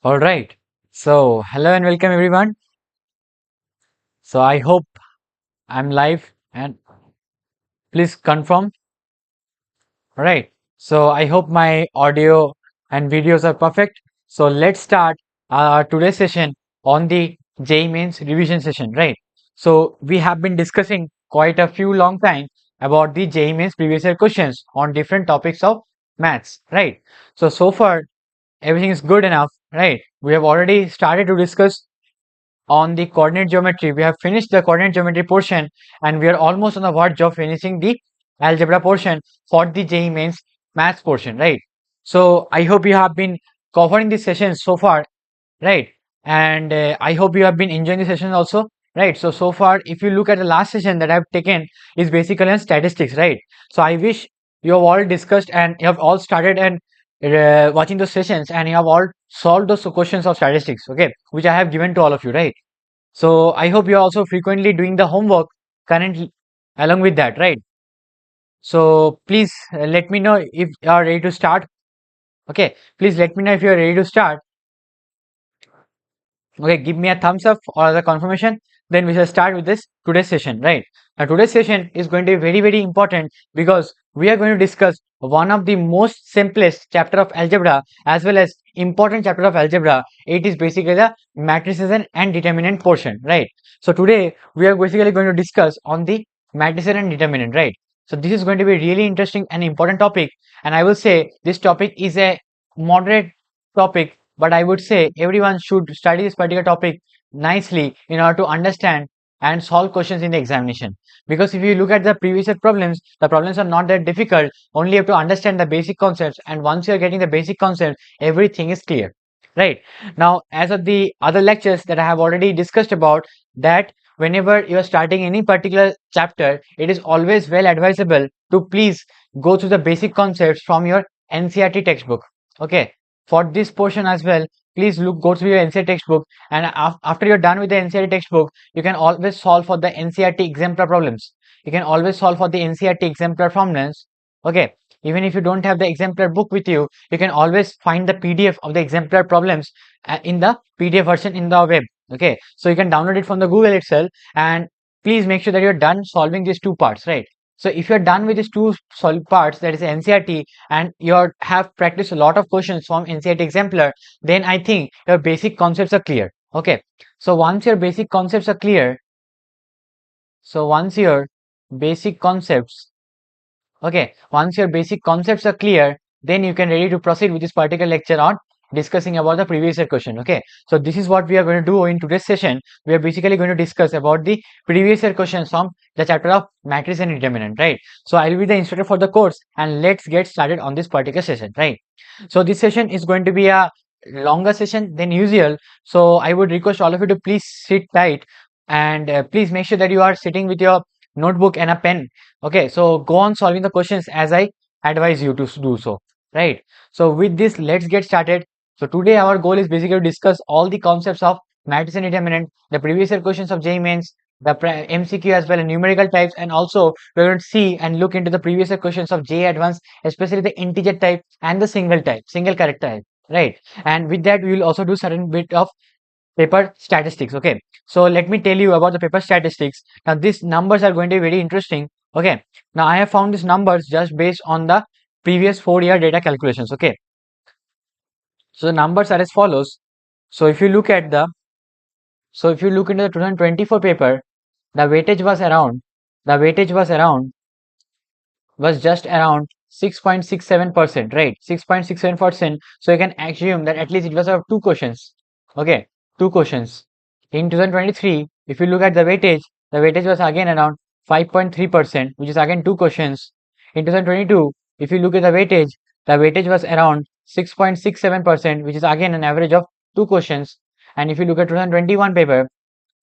All right. So, hello and welcome everyone. So, I hope I'm live and please confirm. All right. So, I hope my audio and videos are perfect. So, let's start today's session on the JEE Mains revision session, right? So, we have been discussing quite a few long time about the JEE Mains previous year questions on different topics of maths, right? So far everything is good enough, right? We have already started to discuss on the coordinate geometry. We have finished the coordinate geometry portion and we are almost on the verge of finishing the algebra portion for the JEE Mains maths portion, right? So I hope you have been covering this session so far, right? And I hope you have been enjoying the session also, right? So far, if you look at the last session that I've taken is basically on statistics, right? So I wish you have all discussed and you have all started and watching those sessions and you have all solved those questions of statistics, okay, which I have given to all of you, right? So I hope you're also frequently doing the homework currently along with that, right? So please let me know if you are ready to start. Okay, please let me know if you are ready to start. Okay, give me a thumbs up or the confirmation. Then we shall start with this today's session, right? Now today's session is going to be very important because we are going to discuss one of the most simplest chapter of algebra as well as important chapter of algebra. It is basically the matrices and determinant portion, right? So today we are basically going to discuss on the matrices and determinant, right? So this is going to be really interesting and important topic, and I will say this topic is a moderate topic, but I would say everyone should study this particular topic nicely in order to understand and solve questions in the examination. Because if you look at the previous year problems, the problems are not that difficult. Only you have to understand the basic concepts, and once you are getting the basic concepts, everything is clear. Right now, as of the other lectures that I have already discussed about, that whenever you are starting any particular chapter, it is always well advisable to please go through the basic concepts from your NCERT textbook. Okay, for this portion as well, please go through your NCERT textbook, and after you're done with the NCERT textbook, you can always solve for the NCERT exemplar problems. You can always solve for the NCERT exemplar problems. Okay, even if you don't have the exemplar book with you, you can always find the PDF of the exemplar problems in the PDF version in the web. Okay, so you can download it from the Google itself, and please make sure that you're done solving these two parts, right? So if you're done with these two solve parts, that is NCERT, and you have practiced a lot of questions from NCERT exemplar, then I think your basic concepts are clear. Okay, so once your basic concepts are clear, so once your basic concepts, okay, once your basic concepts are clear, then you can ready to proceed with this particular lecture on discussing about the previous year question. Okay, so this is what we are going to do in today's session. We are basically going to discuss about the previous year questions from the chapter of matrix and determinant, right? So I will be the instructor for the course, and let's get started on this particular session, right? So this session is going to be a longer session than usual, so I would request all of you to please sit tight, and please make sure that you are sitting with your notebook and a pen. Okay, so go on solving the questions as I advise you to do so, right? So with this, let's get started. So today our goal is basically to discuss all the concepts of matrix and determinant, the previous year questions of JEE Mains, the MCQ as well, and numerical types, and also we're going to see and look into the previous year questions of JEE Advanced, especially the integer type and the single type, single character type, right? And with that, we will also do certain bit of paper statistics. Okay, so let me tell you about the paper statistics. Now these numbers are going to be very interesting. Okay, now I have found these numbers just based on the previous 4-year data calculations. Okay, so the numbers are as follows. So if you look at the if you look into the 2024 paper, the weightage was around the weightage was just around 6.67%, right? 6.67%. So you can assume that at least it was of two questions. Okay, two questions. In 2023, if you look at the weightage was again around 5.3%, which is again two questions. In 2022, if you look at the weightage was around 6.67%, which is again an average of two questions. And if you look at 2021 paper,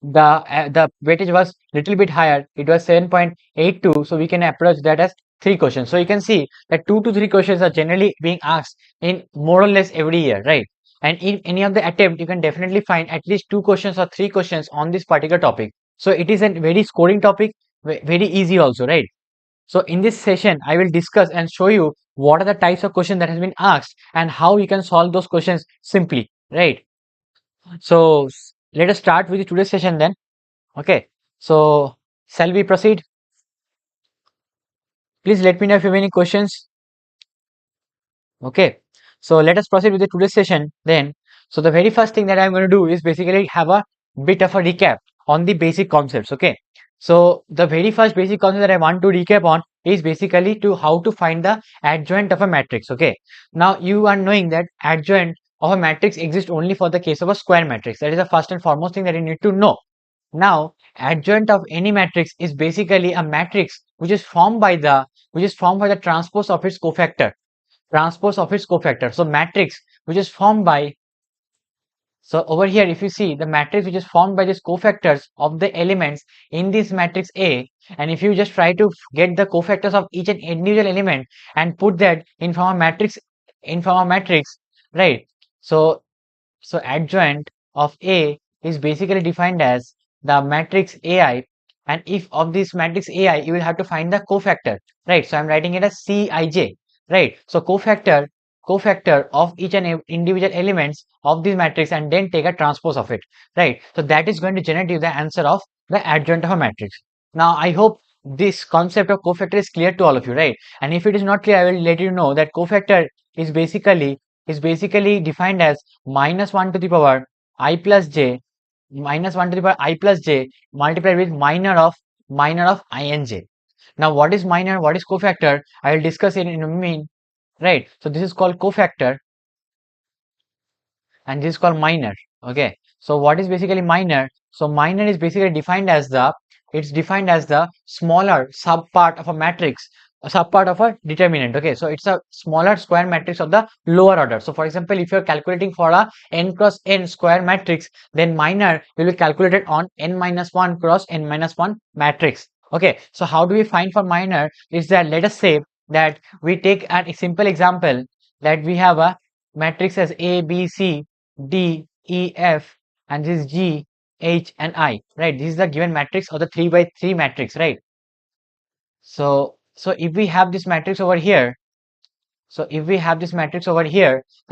the weightage was little bit higher. It was 7.82, so we can approach that as three questions. So you can see that 2 to 3 questions are generally being asked in more or less every year, right? And in any of the attempt, you can definitely find at least 2 questions or 3 questions on this particular topic. So it is a very scoring topic, very easy also, right? So in this session, I will discuss and show you what are the types of questions that has been asked and how you can solve those questions simply, right? So let us start with the today's session then. Okay. So shall we proceed? Please let me know if you have any questions. Okay. So let us proceed with the today's session then. So the very first thing that I'm going to do is basically have a bit of a recap on the basic concepts. Okay. So the very first basic concept that I want to recap on is basically to how to find the adjoint of a matrix. Okay. Now you are knowing that adjoint of a matrix exists only for the case of a square matrix. That is the first and foremost thing that you need to know. Now, adjoint of any matrix is basically a matrix which is formed by the transpose of its cofactor. Transpose of its cofactor. So matrix which is formed by, so over here if you see the matrix which is formed by these cofactors of the elements in this matrix A, and if you just try to get the cofactors of each and individual element and put that in form of matrix, right? So adjoint of A is basically defined as the matrix AI, and if of this matrix AI, you will have to find the cofactor, right? So I'm writing it as Cij, right? So cofactor of each and individual elements of this matrix, and then take a transpose of it, right? So that is going to generate you the answer of the adjoint of a matrix. Now I hope this concept of cofactor is clear to all of you, right? And if it is not clear, I will let you know that cofactor is basically defined as minus 1 to the power I plus j, minus 1 to the power I plus j multiplied with minor of I and j. Now what is minor, what is cofactor, I will discuss it in a minute, right? So this is called cofactor and this is called minor. Okay, so what is basically minor? So minor is basically defined as the smaller subpart of a matrix, a subpart of a determinant. Okay, so it's a smaller square matrix of the lower order. So for example, if you're calculating for a n cross n square matrix, then minor will be calculated on n minus 1 cross n minus 1 matrix. Okay, so how do we find for minor? Is that, let us say that we take a simple example that we have a matrix as A, B, C, D, E, F, and this is G, H, and I, right? This is the given matrix or the 3 by 3 matrix, right? So if we have this matrix over here, now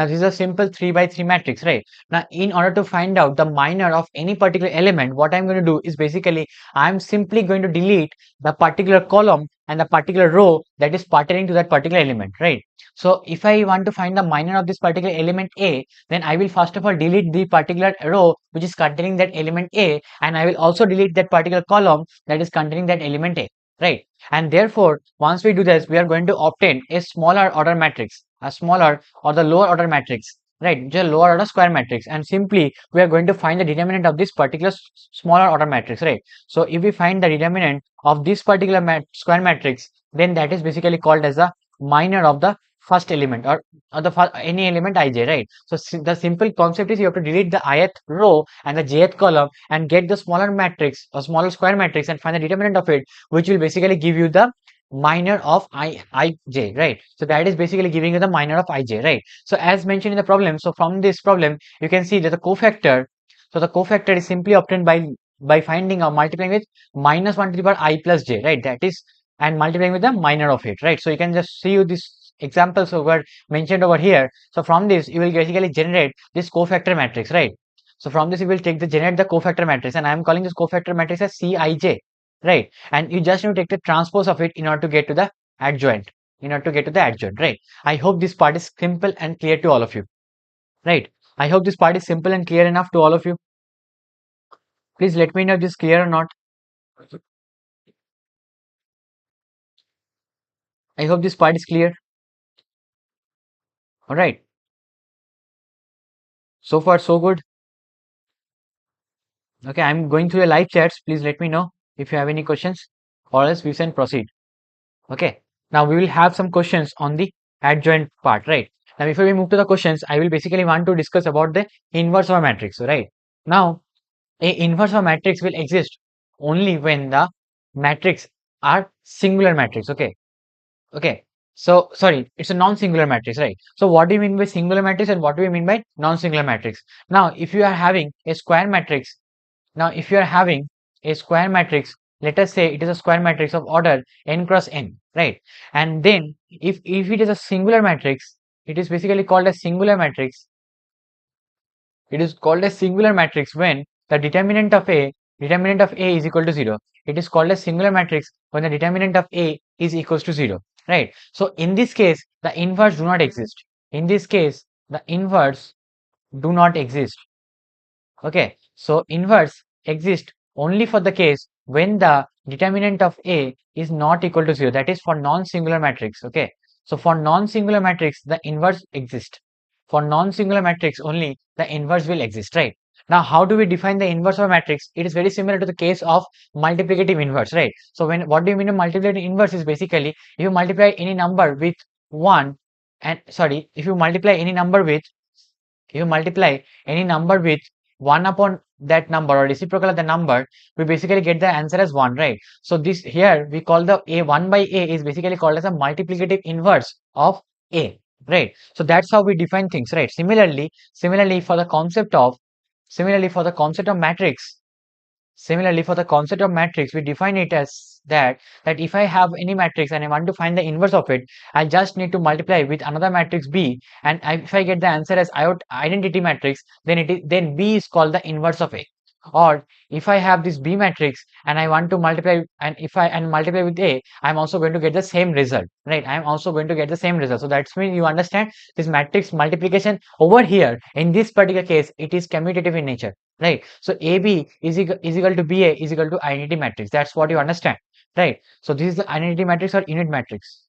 this is a simple 3 by 3 matrix, right? Now, in order to find out the minor of any particular element, what I'm going to do is basically, I'm simply going to delete the particular column and the particular row that is pertaining to that particular element, right? So if I want to find the minor of this particular element A, then I will first of all delete the particular row which is containing that element A, and I will also delete that particular column that is containing that element A, right? And therefore, once we do this, we are going to obtain a smaller order matrix, a smaller or the lower order matrix, right? Just lower order square matrix, and simply we are going to find the determinant of this particular smaller order matrix, right? So if we find the determinant of this particular square matrix, then that is basically called as the minor of the first element, or any element ij, right? So the simple concept is you have to delete the ith row and the jth column and get the smaller matrix or smaller square matrix and find the determinant of it, which will basically give you the minor of ij, right? So that is basically giving you the minor of ij, right? So as mentioned in the problem, so from this problem you can see that the cofactor, so the cofactor is simply obtained by finding or multiplying with minus 1 to the power I plus j, right? That is, and multiplying with the minor of it, right? So you can just see you this examples over mentioned over here. So from this you will basically generate this cofactor matrix, right? So from this you will generate the cofactor matrix, and I am calling this cofactor matrix as Cij, right? And you just need to take the transpose of it in order to get to the adjoint, right? I hope this part is simple and clear to all of you, right? I hope this part is simple and clear enough to all of you. Please let me know if this is clear or not. I hope this part is clear. All right. So far, so good. Okay, I'm going through the live chats. Please let me know if you have any questions, or else we can proceed. Okay. Now we will have some questions on the adjoint part, right? Now before we move to the questions, I will basically want to discuss about the inverse of a matrix, right? Now, a inverse of a matrix will exist only when the matrix are singular matrix. Okay. Okay. So sorry, it's a non-singular matrix, right? So what do you mean by singular matrix and what do you mean by non-singular matrix? Now, if you are having a square matrix, let us say it is a square matrix of order n cross n, right? And then if it is a singular matrix, it is basically called a singular matrix. It is called a singular matrix when the determinant of A is equal to 0. It is called a singular matrix when the determinant of A is equals to 0, right? So in this case, the inverse do not exist. In this case, the inverse do not exist. Okay, so inverse exists only for the case when the determinant of A is not equal to 0. That is for non-singular matrix. Okay, so for non-singular matrix, the inverse exists. For non-singular matrix only, the inverse will exist, right? Now, how do we define the inverse of a matrix? It is very similar to the case of multiplicative inverse, right? So when what do you mean by multiplicative inverse is basically if you multiply any number with 1 and sorry, if you multiply any number with if you multiply any number with 1 upon that number or reciprocal of the number, we basically get the answer as 1, right? So this here we call the A 1 by A is basically called as a multiplicative inverse of A, right? So that's how we define things, right? Similarly for the concept of matrix, similarly, for the concept of matrix, we define it as that if I have any matrix and I want to find the inverse of it, I just need to multiply with another matrix B, and if I get the answer as identity matrix, then B is called the inverse of A. Or if I have this B matrix and I want to multiply, and if I multiply with A, I'm also going to get the same result, right? I'm also going to get the same result. So that's mean you understand this matrix multiplication over here in this particular case, it is commutative in nature, right? So AB is equal to BA is equal to identity matrix. That's what you understand, right? So this is the identity matrix or unit matrix.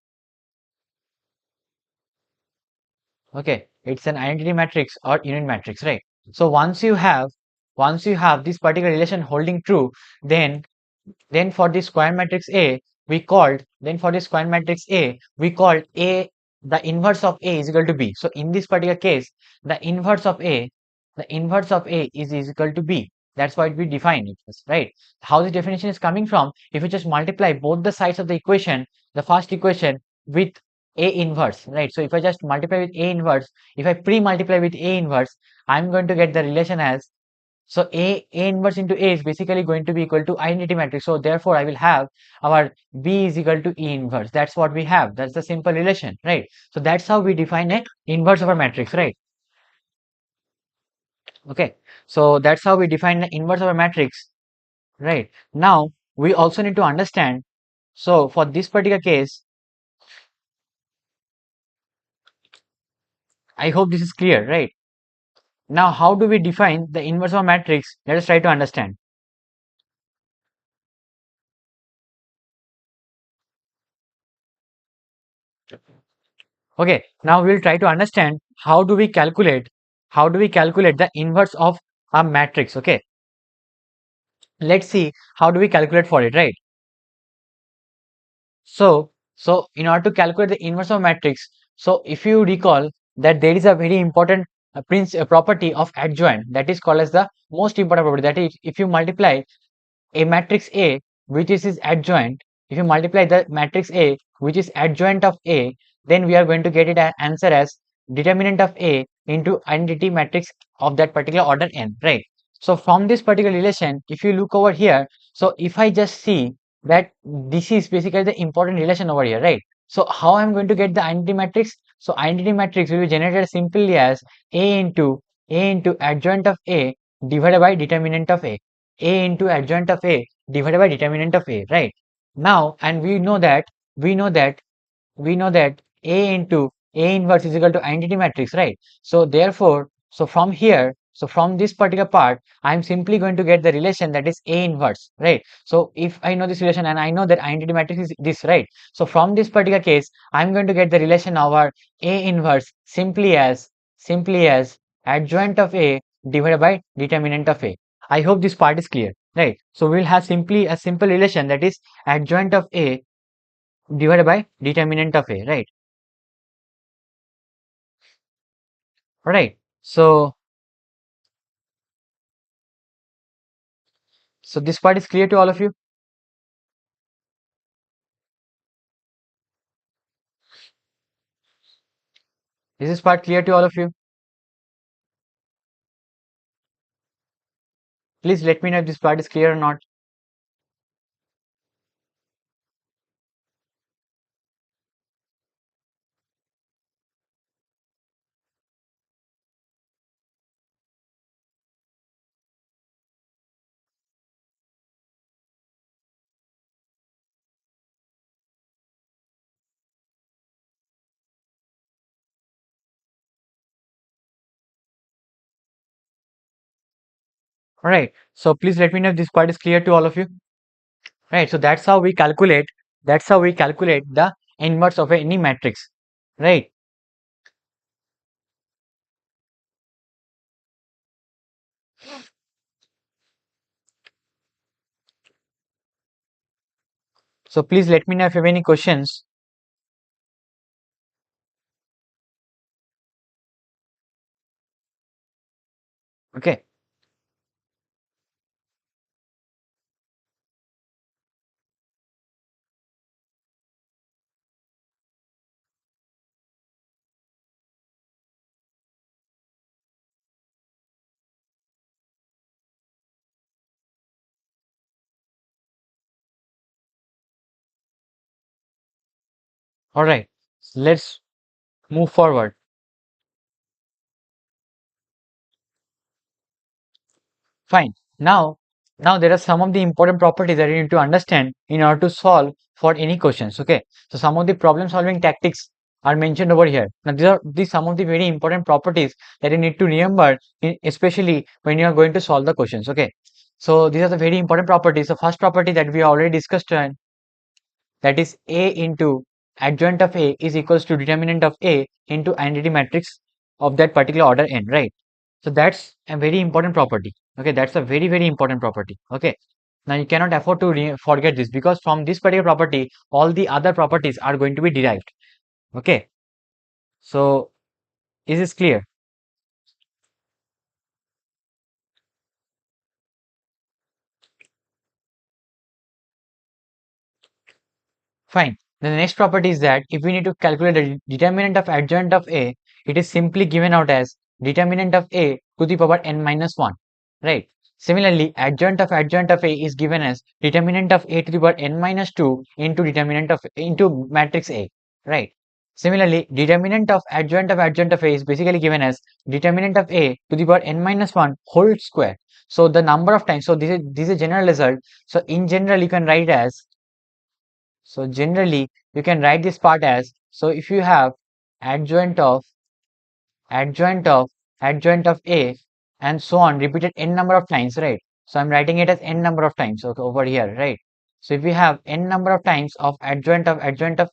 Okay, it's an identity matrix or unit matrix, right? So once you have this particular relation holding true, then for the square matrix A, we called A, the inverse of A is equal to B. So in this particular case, the inverse of A, is equal to B. That's why we define it, right? How the definition is coming from, if you just multiply both the sides of the equation, the first equation with A inverse, right? So if I just multiply with A inverse, if I pre-multiply with A inverse, I'm going to get the relation as so A inverse into A is basically going to be equal to identity matrix. So therefore, I will have our B is equal to E inverse. That's what we have. That's the simple relation, right? So that's how we define a inverse of a matrix, right? Okay. So that's how we define the inverse of a matrix, right? Now we also need to understand. So for this particular case, I hope this is clear, right? Now, how do we define the inverse of a matrix? Let us try to understand. Okay, now we'll try to understand how do we calculate the inverse of a matrix. Okay, let's see how do we calculate for it, right? So in order to calculate the inverse of matrix, so if you recall that there is a very important property of adjoint that is called as the most important property, that is if you multiply a matrix A which is its adjoint, if you multiply the matrix A which is adjoint of A, then we are going to get it an answer as determinant of A into identity matrix of that particular order n, right? So from this particular relation, if you look over here, so if I just see that this is basically the important relation over here, right? So how I'm going to get the identity matrix? So identity matrix will be generated simply as A into adjoint of A divided by determinant of A into adjoint of A divided by determinant of A, right? Now, and we know that we know that A into A inverse is equal to identity matrix, right? So therefore, so from here, so from this particular part, I'm simply going to get the relation that is A inverse, right? So if I know this relation and I know that identity matrix is this, right? So from this particular case, I'm going to get the relation over A inverse simply as adjoint of A divided by determinant of A. I hope this part is clear, right? So we'll have simply a simple relation that is adjoint of A divided by determinant of A, right? Alright. So this part is clear to all of you. Is this part clear to all of you? Please let me know if this part is clear or not. All right. So please let me know if this part is clear to all of you. Right. So that's how we calculate. That's how we calculate the inverse of any matrix. Right. So please let me know if you have any questions. Okay. All right. Let's move forward. Fine. Now there are some of the important properties that you need to understand in order to solve for any questions. Okay. So some of the problem solving tactics are mentioned over here. Now these some of the very important properties that you need to remember, especially when you are going to solve the questions. Okay. So these are the very important properties. The first property that we already discussed, that is A into adjoint of A is equals to determinant of A into identity matrix of that particular order n, right? So that's a very important property. Okay, that's a very important property. Okay, now you cannot afford to forget this, because from this particular property all the other properties are going to be derived. Okay, so is this clear? Fine. Then the next property is that if we need to calculate the determinant of adjoint of A, it is simply given out as determinant of A to the power n minus 1. Right. Similarly, adjoint of A is given as determinant of A to the power n minus 2 into determinant of into matrix A. Right. Similarly, determinant of adjoint of A is basically given as determinant of A to the power n minus 1 whole square. So the number of times. So this is a general result. So in general, you can write as, so generally, you can write this part as, so if you have adjoint of adjoint of adjoint of A and so on repeated n number of times, right? So I'm writing it as n number of times, okay, over here, right? So if we have n number of times of adjoint of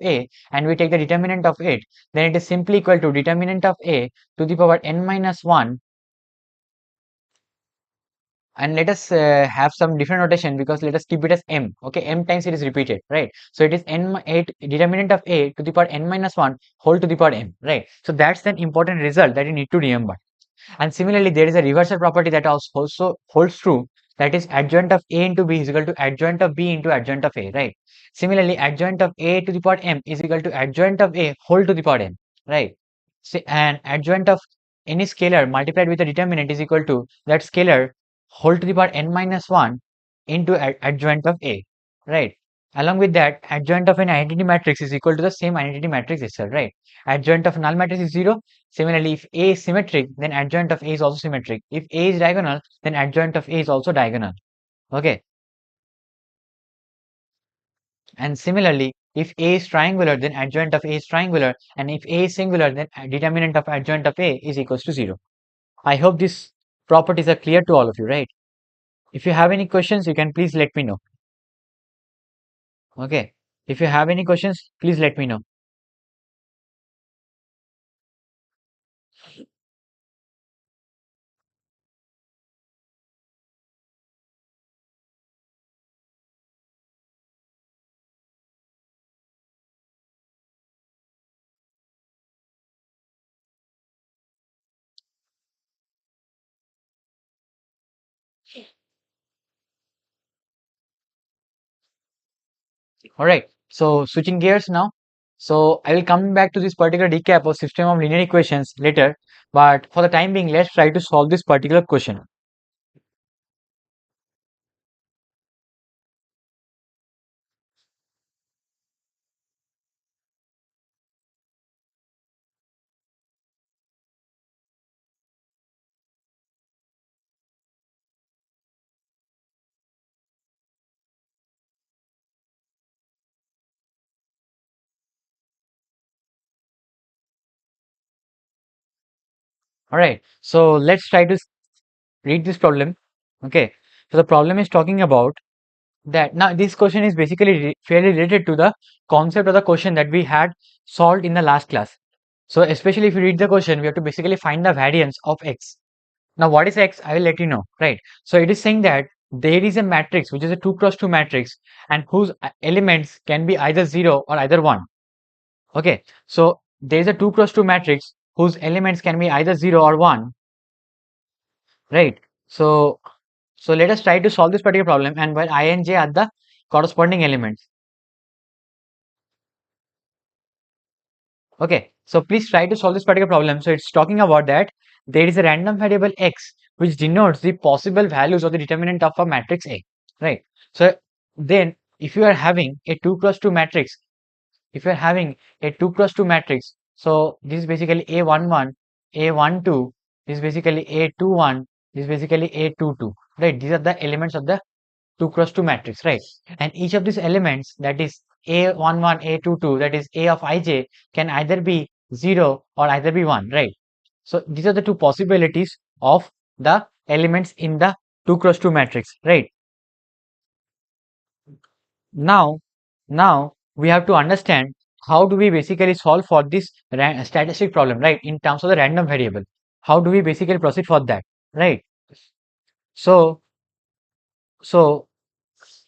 A and we take the determinant of it, then it is simply equal to determinant of A to the power n minus 1. And let us have some different notation, because let us keep it as m. Okay, m times it is repeated, right? So it is n8 determinant of A to the power n minus 1 whole to the power m, right? So that's an important result that you need to remember. And similarly, there is a reversal property that also holds true, that is adjoint of A into B is equal to adjoint of B into adjoint of A, right? Similarly, adjoint of A to the power m is equal to adjoint of A whole to the power m, right? And adjoint of any scalar multiplied with a determinant is equal to that scalar whole to the power n minus 1 into adjoint of A, right? Along with that, adjoint of an identity matrix is equal to the same identity matrix itself, right? Adjoint of null matrix is 0. Similarly, if A is symmetric, then adjoint of A is also symmetric. If A is diagonal, then adjoint of A is also diagonal. Okay. And similarly, if A is triangular, then adjoint of A is triangular. And if A is singular, then determinant of adjoint of A is equals to 0. I hope these properties are clear to all of you, right? If you have any questions, you can please let me know. Okay. If you have any questions, please let me know. All right. So switching gears now. So I will come back to this particular recap of system of linear equations later. But for the time being, let's try to solve this particular question. All right. So let's try to read this problem. Okay, so the problem is talking about that. Now this question is basically fairly related to the concept of the question that we had solved in the last class. So especially if you read the question, we have to basically find the variance of x. Now what is x? I will let you know, right? So it is saying that there is a matrix which is a 2 cross 2 matrix and whose elements can be either 0 or either 1. Okay, so there is a 2 cross 2 matrix whose elements can be either 0 or 1, right? So let us try to solve this particular problem, and where I and j are the corresponding elements. Okay, so please try to solve this particular problem. So it's talking about that there is a random variable x which denotes the possible values of the determinant of a matrix A, right? So then if you are having a 2 cross 2 matrix, if you are having a 2 cross 2 matrix, so this is basically A11, A12, this is basically A21, this is basically A22, right? These are the elements of the 2 cross 2 matrix, right? And each of these elements, that is A11, A22, that is A of ij, can either be 0 or either be 1, right? So these are the two possibilities of the elements in the 2 cross 2 matrix, right? Now, now we have to understand how do we basically solve for this statistic problem, right? In terms of the random variable, how do we basically proceed for that, right? So, so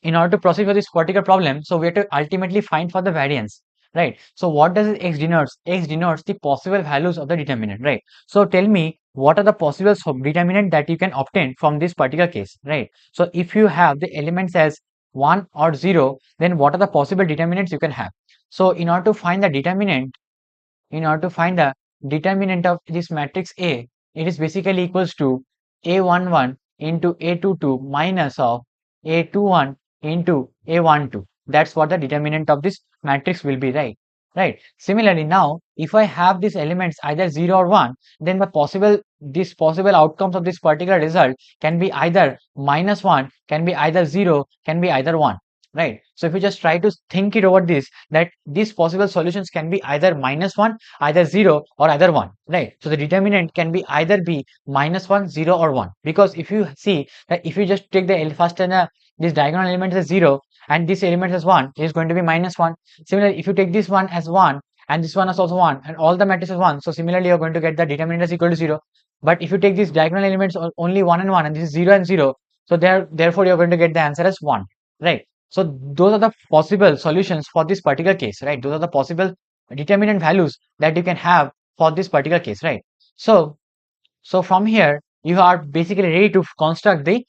in order to proceed for this particular problem, so we have to ultimately find for the variance, right? So what does x denotes? X denotes the possible values of the determinant, right? So tell me what are the possible determinant that you can obtain from this particular case, right? So if you have the elements as 1 or 0, then what are the possible determinants you can have? So in order to find the determinant, in order to find the determinant of this matrix A, it is basically equals to A11 into A22 minus of A21 into A12. That's what the determinant of this matrix will be, right? Right. Similarly, now if I have these elements either 0 or 1, then the possible outcomes of this particular result can be either -1, can be either 0, can be either 1. Right. So if you just try to think it over this, that these possible solutions can be either -1, either 0, or either 1, right? So the determinant can be either be -1, 0, or 1, because if you see that if you just take the first and this diagonal element as 0 and this element as 1, it is going to be -1. Similarly, if you take this one as 1 and this one as also 1 and all the matrices 1, so similarly you're going to get the determinant as equal to 0. But if you take these diagonal elements only 1 and 1 and this is 0 and 0, so therefore you're going to get the answer as 1, right? So those are the possible solutions for this particular case, right? Those are the possible determinant values that you can have for this particular case, right? So from here you are basically ready to construct the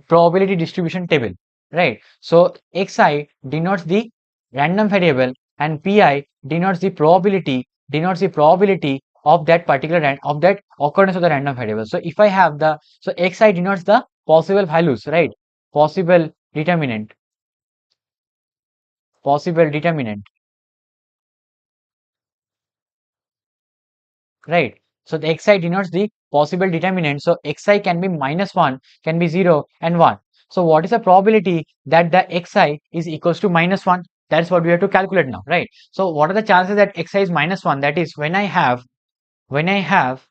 probability distribution table, right? So xi denotes the random variable and pi denotes the probability of that particular of that occurrence of the random variable. So if I have the, so xi denotes the possible values, right? Possible determinant, possible determinant, right? So the xi denotes the possible determinant. So xi can be -1, can be 0 and 1. So what is the probability that the xi is equals to -1? That's what we have to calculate now, right? So what are the chances that xi is -1? That is when I have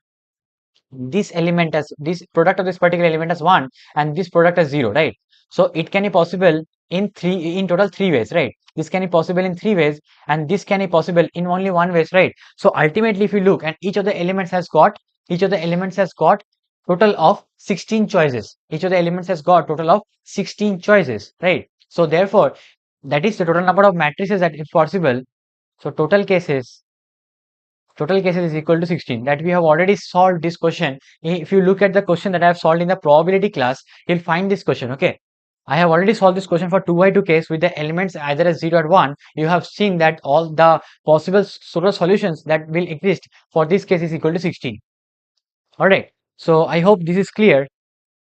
this element as this product of this particular element as 1 and this product as 0, right? So it can be possible in total three ways, right? This can be possible in three ways and this can be possible in only one ways, right? So ultimately if you look, and each of the elements has got total of 16 choices. Each of the elements has got total of 16 choices, right? So therefore that is the total number of matrices that is possible. So total cases is equal to 16. That we have already solved this question. If you look at the question that I have solved in the probability class, you'll find this question, okay? I have already solved this question for 2 by 2 case with the elements either as 0 or 1. You have seen that all the possible total solutions that will exist for this case is equal to 16. Alright, so I hope this is clear.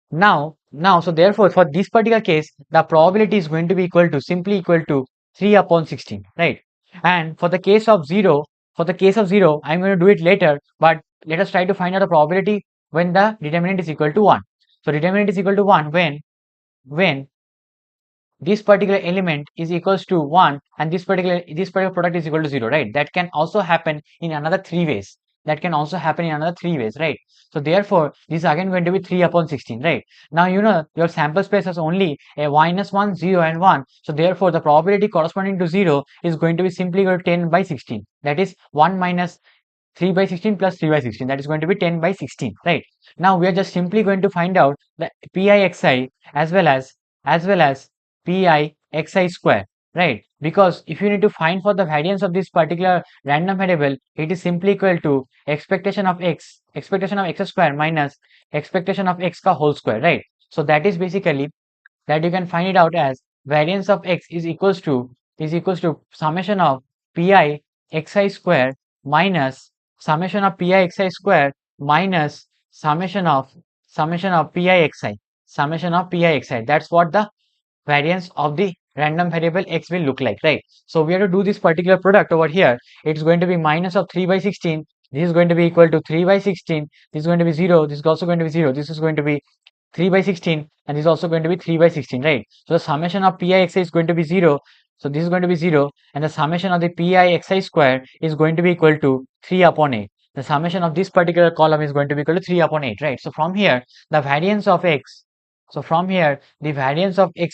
Now, so therefore for this particular case, the probability is going to be simply equal to 3 upon 16, right? And for the case of 0, I'm going to do it later, but let us try to find out the probability when the determinant is equal to 1. So determinant is equal to 1 when this particular element is equals to 1 and this particular product is equal to 0, right? That can also happen in another three ways. that can also happen in another 3 ways, right? So therefore, this is again going to be 3 upon 16, right? Now, your sample space has only a -1, 0 and 1. So therefore, the probability corresponding to 0 is going to be simply equal to 10 by 16. That is 1 minus 3 by 16 plus 3 by 16. That is going to be 10 by 16, right? Now, we are just simply going to find out the PIXI as well as PIXI square, right? Because if you need to find for the variance of this particular random variable, it is simply equal to expectation of x square minus expectation of x ka whole square, right? So that is basically that you can find it out as variance of x is equals to summation of pi xi square minus summation of pi xi square minus summation of pi xi That's what the variance of the random variable x will look like, right? So we have to do this particular product over here. It's going to be minus of 3 by 16. This is going to be equal to 3 by 16. This is going to be 0. This is also going to be 0. This is going to be 3 by 16, and this is also going to be 3 by 16, right? So the summation of pixi is going to be 0. So this is going to be 0, and the summation of the pixi square is going to be equal to 3 upon 8. The summation of this particular column is going to be equal to 3 upon 8, right? So from here, the variance of x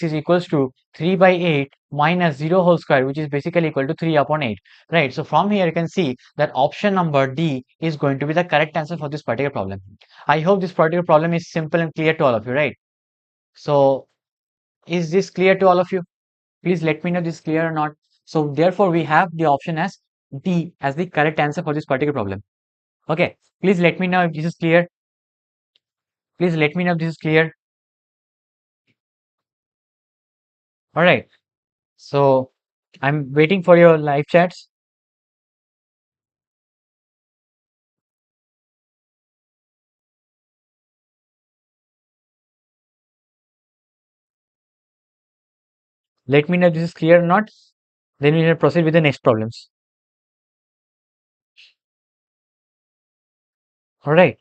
is equals to 3 by 8 minus 0 whole square, which is basically equal to 3 upon 8, right? So from here you can see that option number D is going to be the correct answer for this particular problem. I hope this particular problem is simple and clear to all of you, right? So is this clear to all of you? Please let me know this is clear or not. So therefore we have the option as D as the correct answer for this particular problem. Okay, please let me know if this is clear. Please let me know if this is clear. All right. So I'm waiting for your live chats. Let me know if this is clear or not. Then we will proceed with the next problems. All right.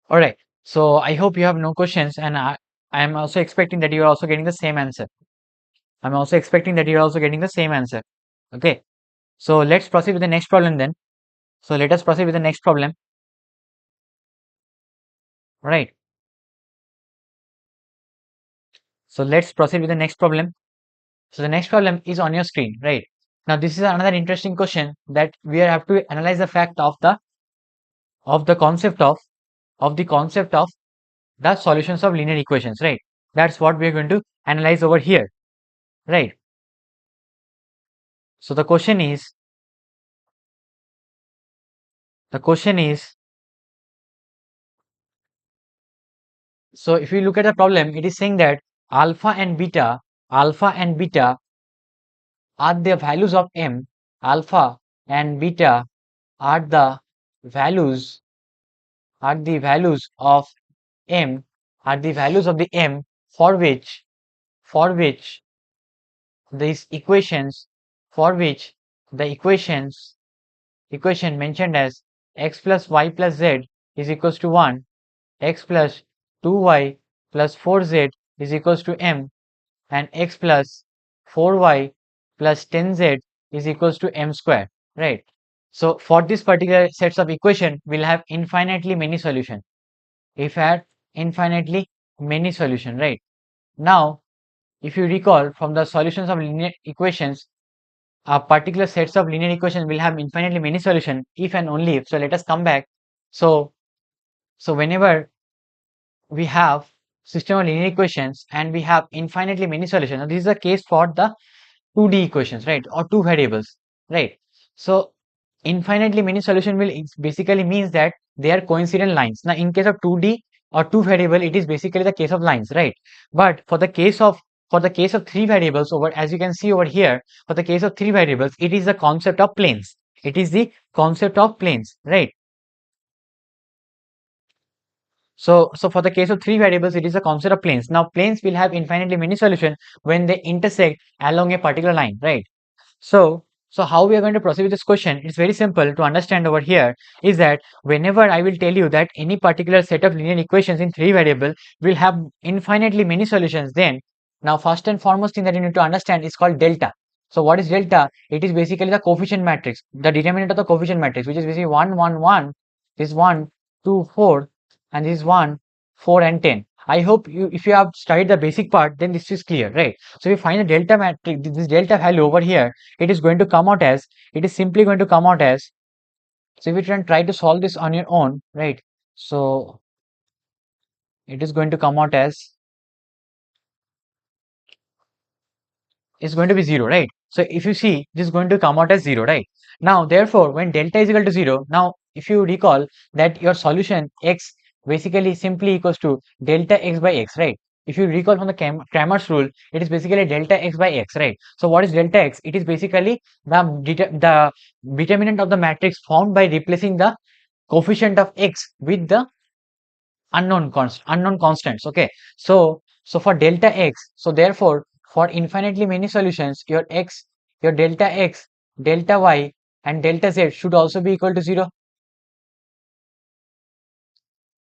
All right. So I hope you have no questions, and I am also expecting that you are also getting the same answer. I'm also expecting that you're also getting the same answer. Okay. So let's proceed with the next problem then. So let us proceed with the next problem. Right. So let's proceed with the next problem. So the next problem is on your screen, right? Now this is another interesting question that we have to analyze the fact of the concept of the solutions of linear equations, right? That's what we are going to analyze over here, right? So the question is so if you look at the problem, it is saying that alpha and beta are the values of m. Alpha and beta are the values of m for which these equations for which the equation mentioned as x plus y plus z is equals to 1, x plus 2y plus 4z is equals to m, and x plus 4y plus 10z is equals to m square, right? So for this particular sets of equation, we'll have infinitely many solution. If had infinitely many solution, right? Now, if you recall from the solutions of linear equations, a particular sets of linear equations will have infinitely many solution if and only if. So let us come back. So whenever we have system of linear equations and we have infinitely many solutions, now this is the case for the 2D equations, right, or two variables, right? So infinitely many solution will basically means that they are coincident lines. Now in case of 2D or two variable, it is basically the case of lines, right? But for the case of three variables, over as you can see over here, for the case of three variables, it is the concept of planes. It is the concept of planes, right? So for the case of three variables, it is a concept of planes. Now planes will have infinitely many solutions when they intersect along a particular line, right? So how we are going to proceed with this question? It's very simple to understand over here is that whenever I will tell you that any particular set of linear equations in three variable will have infinitely many solutions, then now first and foremost thing that you need to understand is called delta. So what is delta? It is basically the coefficient matrix, the determinant of the coefficient matrix, which is basically 1, 1, 1, this 1, 2, 4, and this 1, 4, and 10. I hope you, if you have studied the basic part, then this is clear, right? So we find the delta matrix, this delta value over here, it is going to come out as, it is simply going to come out as, so if you can try to solve this on your own, right? So it is going to come out as, is going to be 0, right? So if you see, this is going to come out as 0, right? Now, therefore, when delta is equal to 0, now if you recall that your solution x basically simply equals to delta x by x, right? If you recall from the Cramer's rule, it is basically delta x by x, right? So what is delta x? It is basically the determinant of the matrix found by replacing the coefficient of x with the unknown constants. Okay, so for delta x, so therefore for infinitely many solutions, your x, your delta x, delta y, and delta z should also be equal to 0.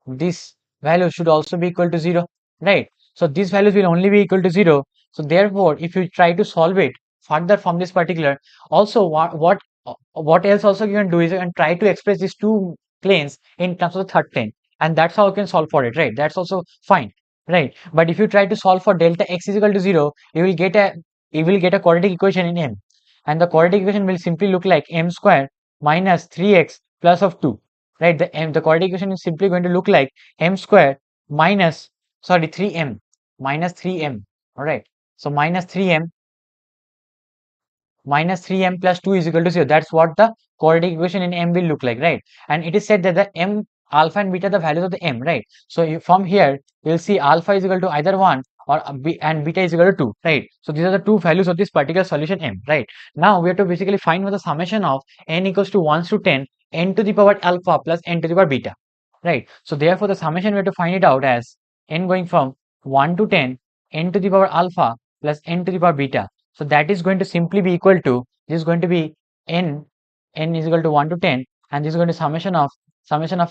This value should also be equal to 0, right? So these values will only be equal to 0. So therefore if you try to solve it further from this particular, also what else also you can do is you can try to express these two planes in terms of the third plane, and that's how you can solve for it, right? That's also fine, right? But if you try to solve for delta x is equal to 0, you will get a quadratic equation in M, and the quadratic equation will simply look like m square minus 3x plus of 2, right? The quadratic equation is simply going to look like m square minus, sorry, 3m minus 3m. All right, so minus 3m plus 2 is equal to 0. That's what the quadratic equation in M will look like, right? And it is said that the M, alpha and beta, the values of the M, right? So from here, you'll see alpha is equal to either 1 or and beta is equal to 2, right? So these are the two values of this particular solution M, right? Now we have to basically find what the summation of n equals to 1 to 10, n to the power alpha plus n to the power beta, right? So therefore the summation we have to find it out as n going from 1 to 10, n to the power alpha plus n to the power beta. So that is going to simply be equal to, this is going to be n is equal to 1 to 10, and this is going to summation of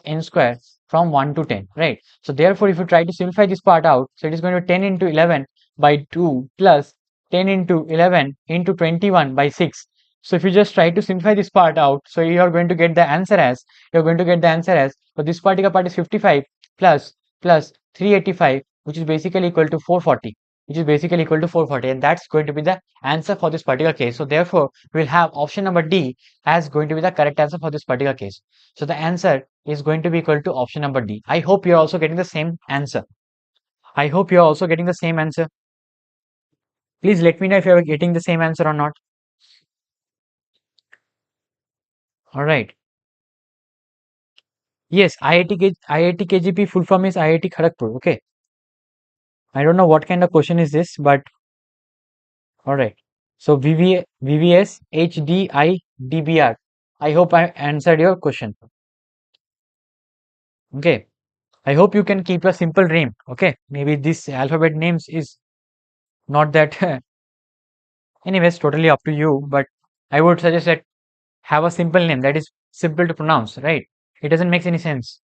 n square from 1 to 10, right? So therefore if you try to simplify this part out, so it is going to be 10 into 11 by 2 plus 10 into 11 into 21 by 6. So if you just try to simplify this part out, so you are going to get the answer as, so this particular part is 55 plus 385, which is basically equal to 440, and that's going to be the answer for this particular case. So therefore we'll have option number D as going to be the correct answer for this particular case. So the answer is going to be equal to option number D. I hope you're also getting the same answer. Please let me know if you're getting the same answer or not. All right. Yes, IIT KGP full form is IIT Kharagpur. Okay. I don't know what kind of question is this, but all right. So VVS HDIDBR. I hope I answered your question. Okay. I hope you can keep a simple name. Okay. Maybe this alphabet names is not that. Anyways, totally up to you. But I would suggest that have a simple name that is simple to pronounce, right? It doesn't make any sense.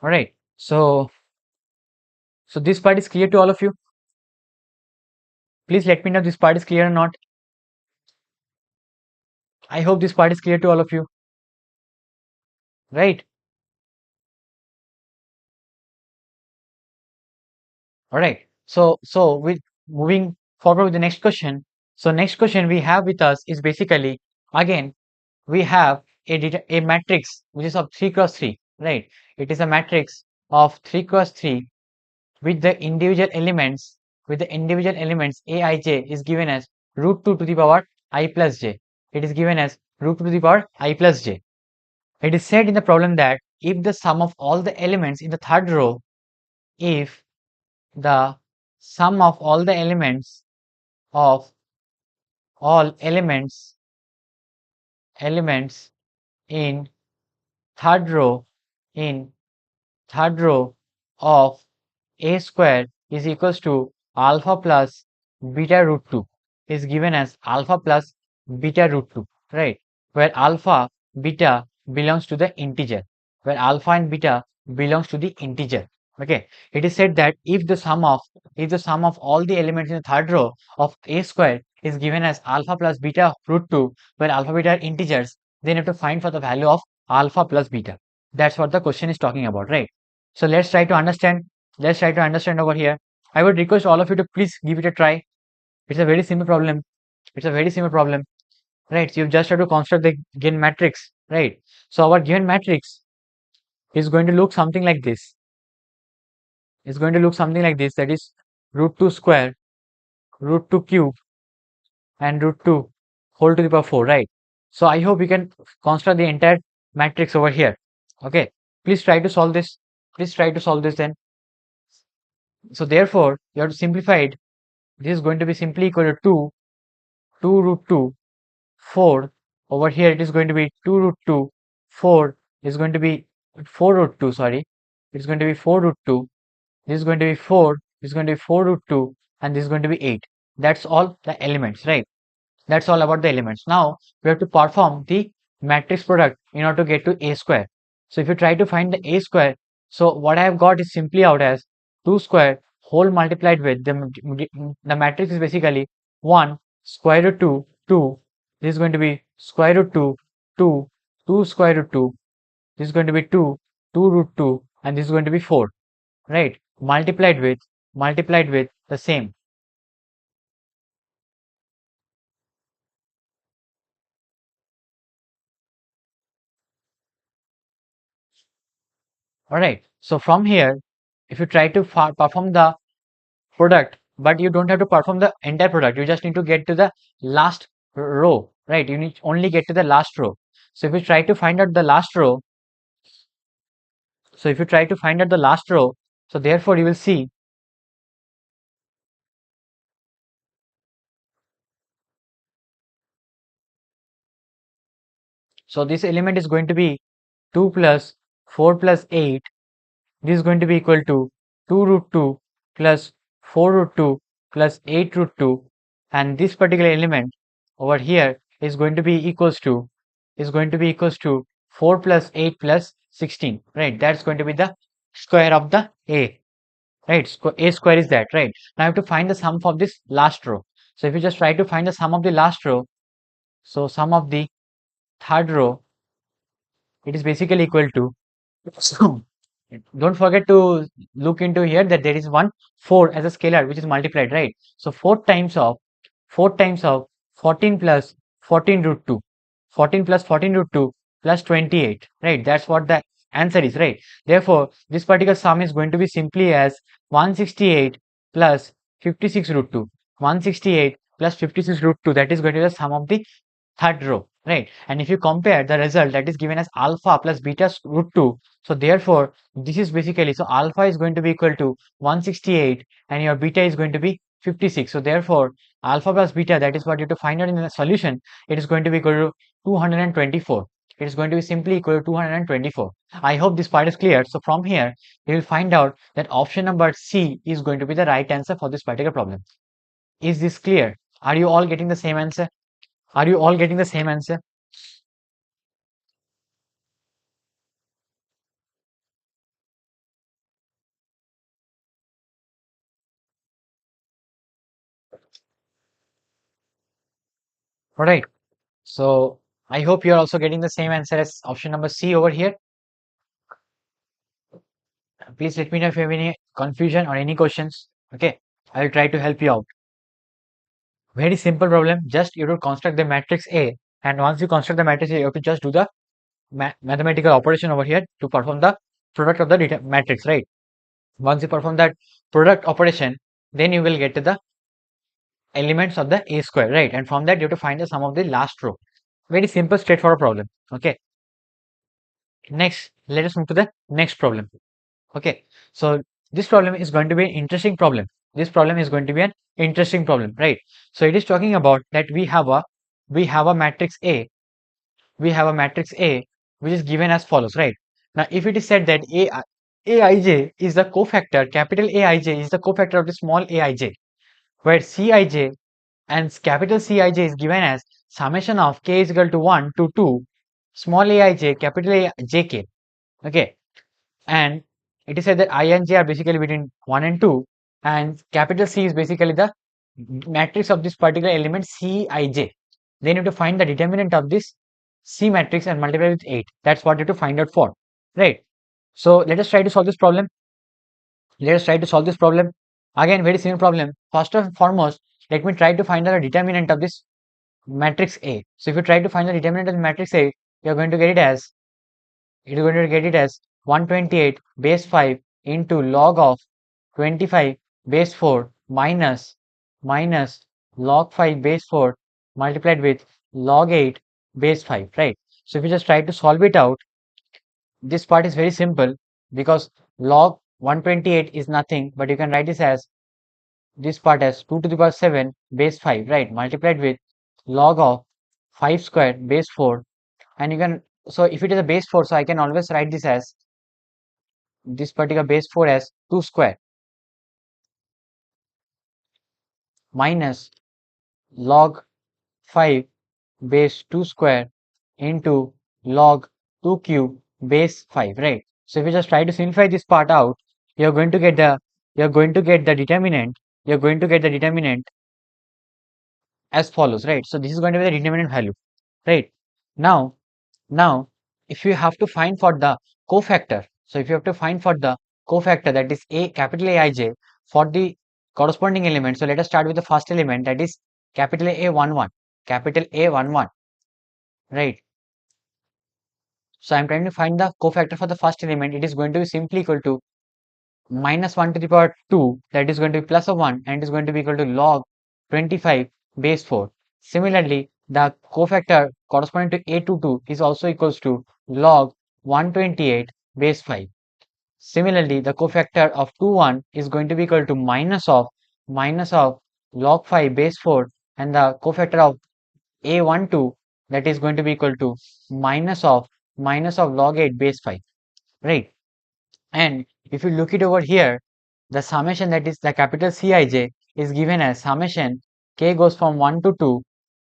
All right. So this part is clear to all of you. Please let me know if this part is clear or not. I hope this part is clear to all of you. Right. All right. So with moving forward with the next question. So next question we have with us is basically, again, we have a matrix which is of 3 cross 3, right? It is a matrix of 3 cross 3 with the individual elements, Aij is given as root 2 to the power I plus j. It is given as root 2 to the power I plus j. It is said in the problem that if the sum of all the elements in the third row, if the sum of all the elements of all elements in third row in third row of a square is equals to alpha plus beta root 2 is given as alpha plus beta root 2, right? Where alpha, beta belongs to the integer, where alpha and beta belongs to the integer. Okay, it is said that if the sum of all the elements in the third row of a square is given as alpha plus beta root 2, where alpha beta are integers, then you have to find for the value of alpha plus beta. That's what the question is talking about, right? So let's try to understand. Let's try to understand over here. I would request all of you to please give it a try. It's a very simple problem. It's a very simple problem, right? So you just have to construct the given matrix, right? So our given matrix is going to look something like this. It's going to look something like this. That is root 2 square, root 2 cube, and root 2 whole to the power 4, right? So I hope you can construct the entire matrix over here. Okay. Please try to solve this. Please try to solve this then. So therefore, you have to simplify it. This is going to be simply equal to 2 root 2, 4. Over here it is going to be 2 root 2, 4 is going to be 4 root 2, sorry. It's going to be 4 root 2. This is going to be 4, this is going to be 4 root 2, and this is going to be 8. That's all the elements, right? That's all about the elements. Now we have to perform the matrix product in order to get to a square. So if you try to find the a square, so what I have got is simply out as 2 square whole multiplied with the matrix is basically 1 square root 2, 2. This is going to be square root 2, 2, 2 square root 2. This is going to be 2, 2 root 2, and this is going to be 4, right? Multiplied with the same. Alright, so from here, if you try to perform the product, but you don't have to perform the entire product, you just need to get to the last row, right? You need only get to the last row. So if you try to find out the last row, so therefore you will see, so this element is going to be 2 plus 4 plus 8. This is going to be equal to 2 root 2 plus 4 root 2 plus 8 root 2, and this particular element over here is going to be equals to 4 plus 8 plus 16, right? That's going to be the square of the a, right? A square is that, right? Now I have to find the sum of this last row. So if you just try to find the sum of the last row, so sum of the third row, it is basically equal to don't forget to look into here that there is one 4 as a scalar which is multiplied, right? So 4 times of 14 plus 14 root 2, 14 plus 14 root 2 plus 28, right? That's what the answer is, right? Therefore this particular sum is going to be simply as 168 plus 56 root 2, 168 plus 56 root 2, that is going to be the sum of the third row, right? And if you compare the result that is given as alpha plus beta root 2, so therefore this is basically, so alpha is going to be equal to 168 and your beta is going to be 56. So therefore alpha plus beta, that is what you have to find out in the solution, it is going to be equal to 224. It is going to be simply equal to 224. I hope this part is clear. So from here you will find out that option number C is going to be the right answer for this particular problem. Is this clear? Are you all getting the same answer? Are you all getting the same answer? Alright. So I hope you're also getting the same answer as option number C over here. Please let me know if you have any confusion or any questions. Okay. I will try to help you out. Very simple problem. Just you have to construct the matrix A. And once you construct the matrix A, you have to just do the mathematical operation over here to perform the product of the matrix, right? Once you perform that product operation, then you will get to the elements of the A square, right? And from that you have to find the sum of the last row. Very simple, straightforward problem. Okay. Next, let us move to the next problem. Okay. So this problem is going to be an interesting problem. This problem is going to be an interesting problem, right? So it is talking about that we have a matrix A. We have a matrix A which is given as follows, right? Now, if it is said that Aij is the cofactor, capital Aij is the cofactor of the small aij, where Cij and capital Cij is given as summation of k is equal to 1 to 2 small aij capital A jk. Okay, and it is said that I and j are basically between 1 and 2, and capital C is basically the matrix of this particular element Cij. Then you have to find the determinant of this C matrix and multiply with 8. That's what you have to find out for, right? So let us try to solve this problem. Let us try to solve this problem. Again, very simple problem. First and foremost, let me try to find out the determinant of this matrix A. So if you try to find the determinant of the matrix A, you are going to get it as 128 base 5 into log of 25 base 4 minus log 5 base 4 multiplied with log 8 base 5, right? So if you just try to solve it out, this part is very simple because log 128 is nothing, but you can write this as this part as 2 to the power 7 base 5, right? Multiplied with log of 5 squared base 4, and you can, so if it is a base 4, so I can always write this as this particular base 4 as 2 square minus log 5 base 2 square into log 2 cube base 5, right? So if you just try to simplify this part out, you're going to get the determinant, you're going to get the determinant as follows, right? So this is going to be the determinant value, right? Now, now if you have to find for the cofactor, so if you have to find for the cofactor, that is a capital Aij for the corresponding element, so let us start with the first element, that is capital A11, capital A11, right? So I'm trying to find the cofactor for the first element. It is going to be simply equal to minus 1 to the power 2, that is going to be plus of 1, and it is going to be equal to log 25 base 4. Similarly, the cofactor corresponding to A22 is also equals to log 128 base 5. Similarly, the cofactor of 21 is going to be equal to minus of log 5 base 4, and the cofactor of A12, that is going to be equal to minus of log 8 base 5, right? And if you look it over here, the summation, that is the capital Cij, is given as summation k goes from 1 to 2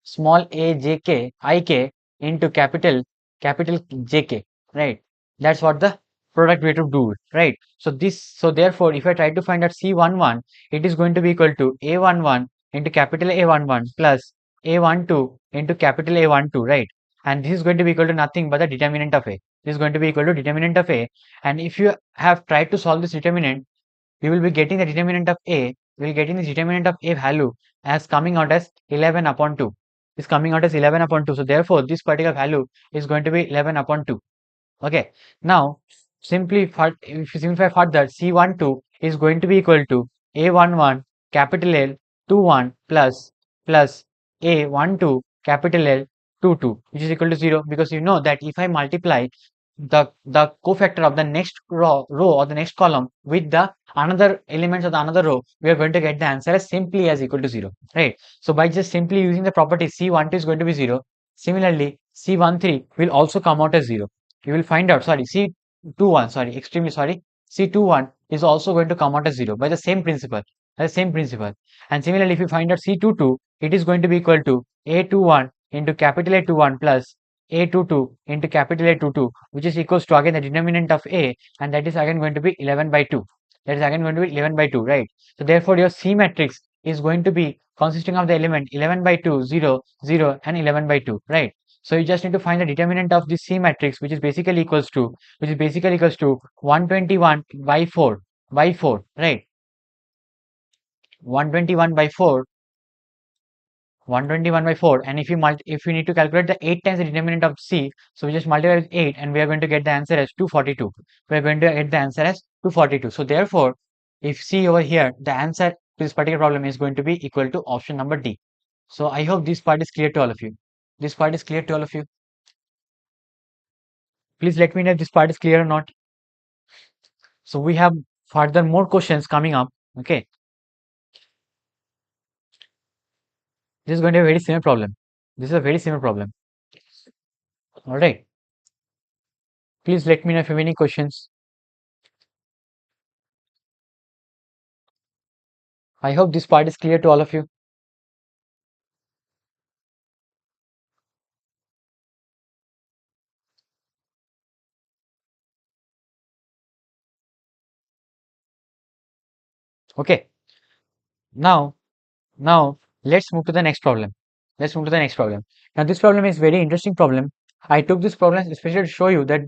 small a jk ik into capital jk, right? That's what the product way to do it, right? So therefore, if I try to find out C11, it is going to be equal to A11 into capital A11 plus A12 into capital A12, right? And this is going to be equal to nothing but the determinant of A. This is going to be equal to determinant of A. And if you have tried to solve this determinant, we will be getting the determinant of A, we will getting the determinant of A value as coming out as 11 upon 2. Is coming out as 11 upon 2. So therefore, this particular value is going to be 11 upon 2. Okay. Now, if you simplify further, C12 is going to be equal to A11 capital L 21 plus A12 capital L 22, which is equal to 0, because you know that if I multiply the cofactor of the next row or the next column with the another elements of the another row, we are going to get the answer as simply as equal to 0, right? So by just simply using the property C12 is going to be 0. Similarly, C13 will also come out as 0. You will find out, sorry, C21, sorry, extremely sorry, C21 is also going to come out as 0 by the same principle, And similarly, if you find out C22, it is going to be equal to A21 into capital A21 plus A22 into capital A22, which is equals to again the determinant of A, and that is again going to be 11 by 2. That is again going to be 11 by 2, right? So therefore, your C matrix is going to be consisting of the element 11 by 2, 0, 0, and 11 by 2, right? So you just need to find the determinant of this C matrix, which is basically equals to 121 by 4, right? 121 by 4, 121 by 4, and if you need to calculate the 8 times the determinant of C, so we just multiply with 8 and we are going to get the answer as 242. We are going to get the answer as 242. So therefore, if see over here, the answer to this particular problem is going to be equal to option number D. So I hope this part is clear to all of you. This part is clear to all of you. Please let me know if this part is clear or not. So we have further more questions coming up. Okay, this is going to be a very similar problem. This is a very similar problem. All right. Please let me know if you have any questions. I hope this part is clear to all of you. Okay. Now, now let's move to the next problem. Let's move to the next problem. Now, this problem is very interesting problem. I took this problem especially to show you that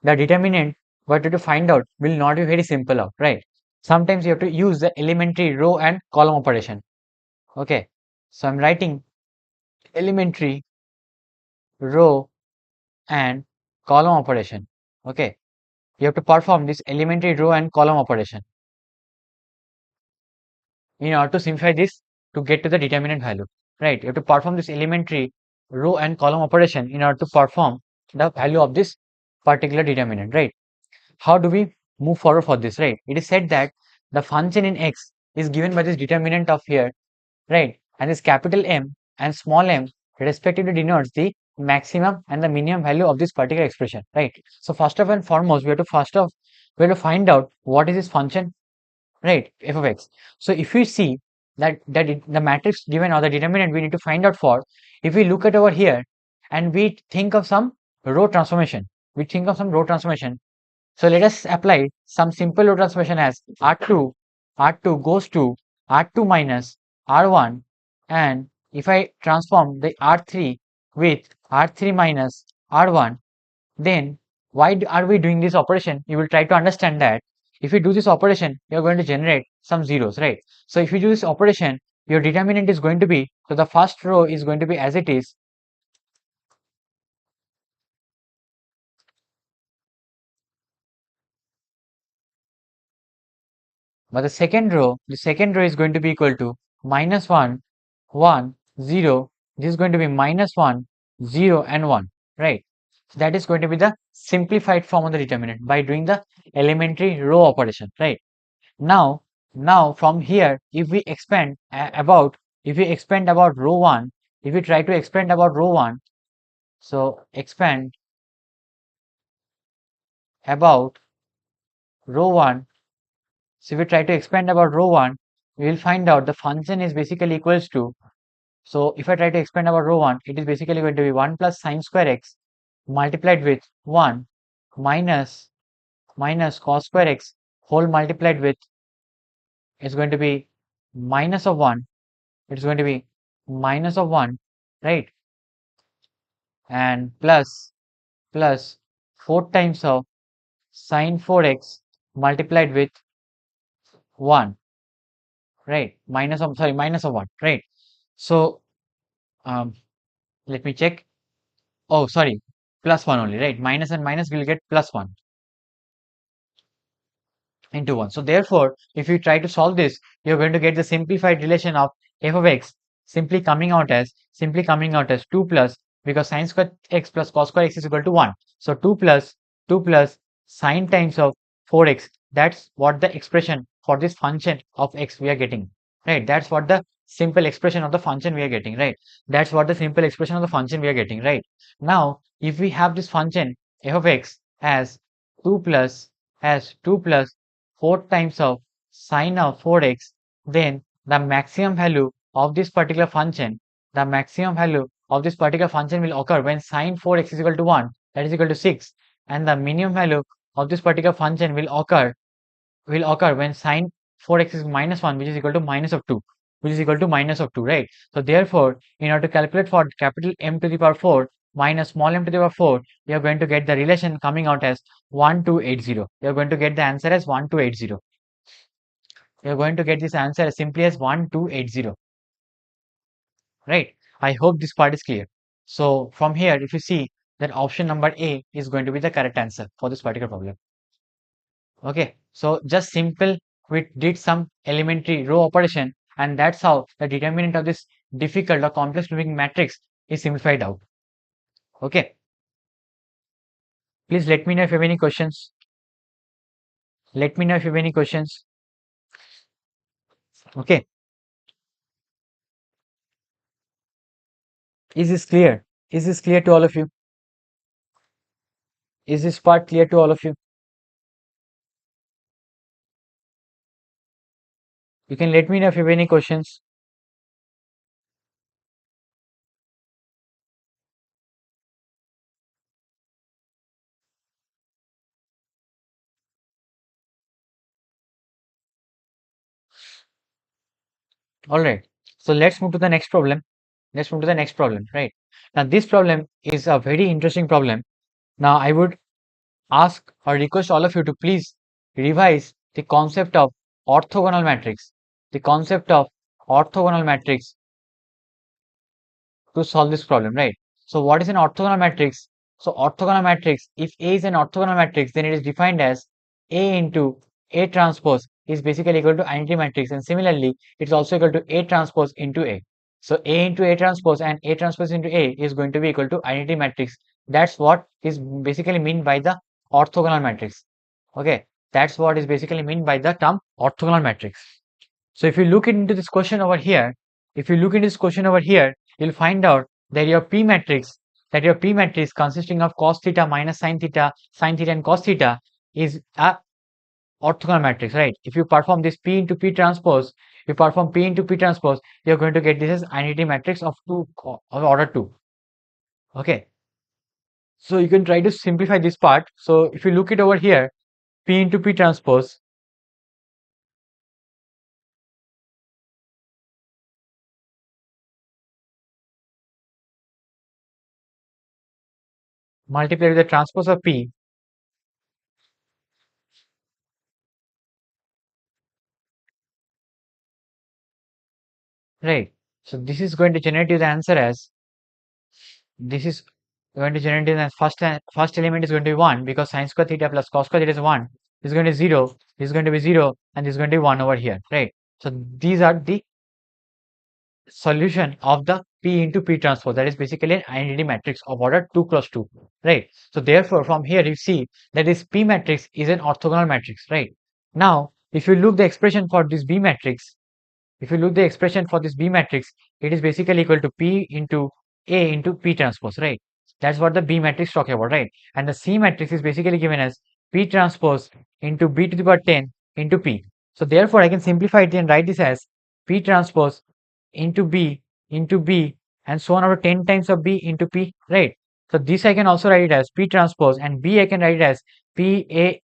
the determinant what you have to find out will not be very simple out, right? Sometimes you have to use the elementary row and column operation. Okay. So I'm writing elementary row and column operation. Okay. You have to perform this elementary row and column operation in order to simplify this to get to the determinant value, right? You have to perform this elementary row and column operation in order to perform the value of this particular determinant, right? How do we move forward for this, right? It is said that the function in x is given by this determinant of here, right? And this capital M and small m respectively denotes the maximum and the minimum value of this particular expression, right? So first of and foremost, we have to find out what is this function, right? F of x. So if we see the matrix given or the determinant we need to find out for, if we look at over here and we think of some row transformation, so let us apply some simple row transformation as R2 goes to R2 minus R1, and if I transform the R3 with R3 minus R1, then why are we doing this operation? You will try to understand that if you do this operation, you are going to generate some zeros, right? So if you do this operation, your determinant is going to be, so the first row is going to be as it is, but the second row is going to be equal to minus 1, 1, 0. This is going to be minus 1, 0 and 1, right? So that is going to be the simplified form of the determinant by doing the elementary row operation, right? Now, now from here, if we expand about row 1, if we try to expand about row 1, so expand about row 1. So if we try to expand about row 1, we will find out the function is basically equals to, so if I try to expand about row 1, it is basically going to be 1 plus sine square x multiplied with 1 minus cos square x whole multiplied with, it's going to be minus of 1, it's going to be minus of 1, right? And plus 4 times of sine 4x multiplied with 1, right? Minus of 1, right? So um, let me check. Oh, sorry, plus 1 only, right? Minus and minus will get plus 1 into 1. So therefore, if you try to solve this, you're going to get the simplified relation of f of x simply coming out as 2 plus, because sine square x plus cos square x is equal to 1. So 2 plus sine times of 4x. That's what the expression for this function of x we are getting, right? That's what the simple expression of the function we are getting, right? That's what the simple expression of the function we are getting, right? Now, if we have this function f of x as 2 plus 4 times of sine of 4x, then the maximum value of this particular function, will occur when sine 4x is equal to 1, that is equal to 6, and the minimum value of this particular function will occur when sine 4x is minus 1, which is equal to minus of 2, right? So therefore, in order to calculate for capital M to the power 4 minus small m to the power 4, you are going to get the relation coming out as 1280. You are going to get the answer as 1280. You are going to get this answer as simply as 1280, right? I hope this part is clear. So from here, if you see that option number A is going to be the correct answer for this particular problem. Okay, so just simple, we did some elementary row operation, and that's how the determinant of this difficult or complex looking matrix is simplified out. Okay, please let me know if you have any questions. Let me know if you have any questions. Okay, is this clear? Is this clear to all of you? Is this part clear to all of you? You can let me know if you have any questions. All right. So let's move to the next problem. Let's move to the next problem, right? Now, this problem is a very interesting problem. Now, I would ask or request all of you to please revise the concept of orthogonal matrix. The concept of orthogonal matrix to solve this problem, right? So what is an orthogonal matrix? So orthogonal matrix, if A is an orthogonal matrix, then it is defined as A into A transpose is basically equal to identity matrix, and similarly, it's also equal to A transpose into A. So A into A transpose and A transpose into A is going to be equal to identity matrix. That's what is basically meant by the orthogonal matrix. Okay, that's what is basically meant by the term orthogonal matrix. So if you look into this question over here, you'll find out that your P matrix, consisting of cos theta minus sin theta, and cos theta is a orthogonal matrix, right? If you perform this P into P transpose, you're going to get this as identity matrix of order 2. Okay. So you can try to simplify this part. So if you look it over here, P into P transpose, multiplied with the transpose of P, right? So this is going to generate you the answer as, this is going to generate in as first element is going to be 1, because sin square theta plus cos square theta is 1. This is going to be 0, this is going to be 0, and this is going to be 1 over here, right? So these are the solution of the P into P transpose, that is basically an identity matrix of order 2 cross 2, right? So therefore from here you see that this P matrix is an orthogonal matrix, right? Now if you look the expression for this B matrix, it is basically equal to P into A into P transpose, right? That's what the B matrix talking about, right? And the C matrix is basically given as P transpose into B to the power 10 into P. So therefore, I can simplify it and write this as P transpose into B and so on over 10 times of B into P, right? So this I can also write it as P transpose, and B I can write it as P A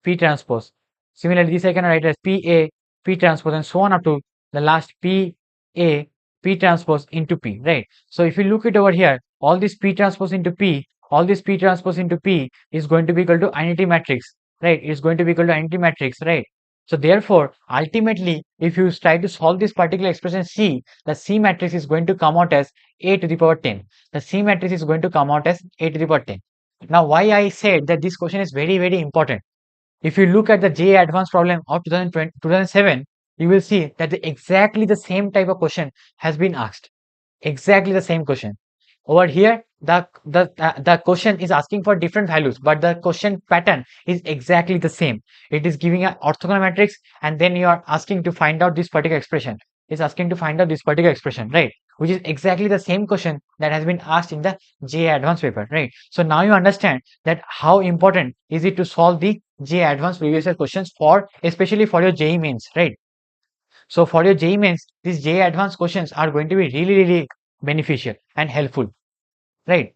P transpose. Similarly, this I can write as P A P transpose and so on up to the last P A P transpose into P, right? So if you look it over here, all this P transpose into P, is going to be equal to identity matrix, right? It's going to be equal to identity matrix, right? So therefore, ultimately, if you try to solve this particular expression C, the C matrix is going to come out as A to the power 10. The C matrix is going to come out as A to the power 10. Now, why I said that this question is very, very important? If you look at the JEE advanced problem of 2007, you will see that exactly the same type of question has been asked. Exactly the same question. Over here, the question is asking for different values, but the question pattern is exactly the same. It is giving an orthogonal matrix, and then you are asking to find out this particular expression. Right? Which is exactly the same question that has been asked in the JEE advanced paper, right? So now you understand that how important is it to solve the JEE advanced previous year questions for, especially for your JEE mains, right? So for your JEE mains, these JEE advanced questions are going to be really, really beneficial and helpful, right?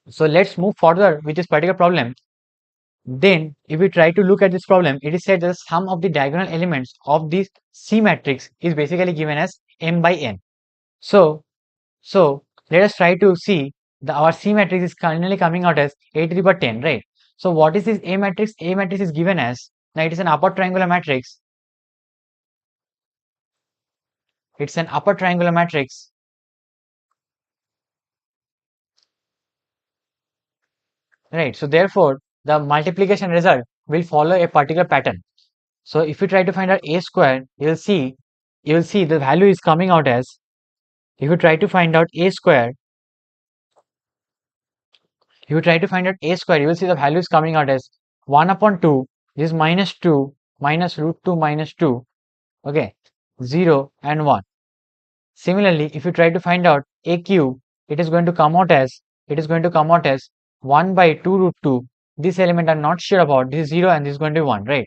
So let's move further with this particular problem. Then, if we try to look at this problem, it is said that the sum of the diagonal elements of this C matrix is basically given as m by n. So let us try to see our C matrix is finally coming out as A to the power 10, right? So what is this A matrix? A matrix is given as, now it is an upper triangular matrix. It's an upper triangular matrix. Right. So therefore, the multiplication result will follow a particular pattern. So if you try to find out A square, you will see the value is coming out as, if you try to find out A square, you will see the value is coming out as 1 upon 2, this is minus 2, minus root 2 minus 2, okay, 0 and 1. Similarly, if you try to find out A cube, it is going to come out as 1 by 2 root 2 this element are not sure about, this is 0 and this is going to be 1, right?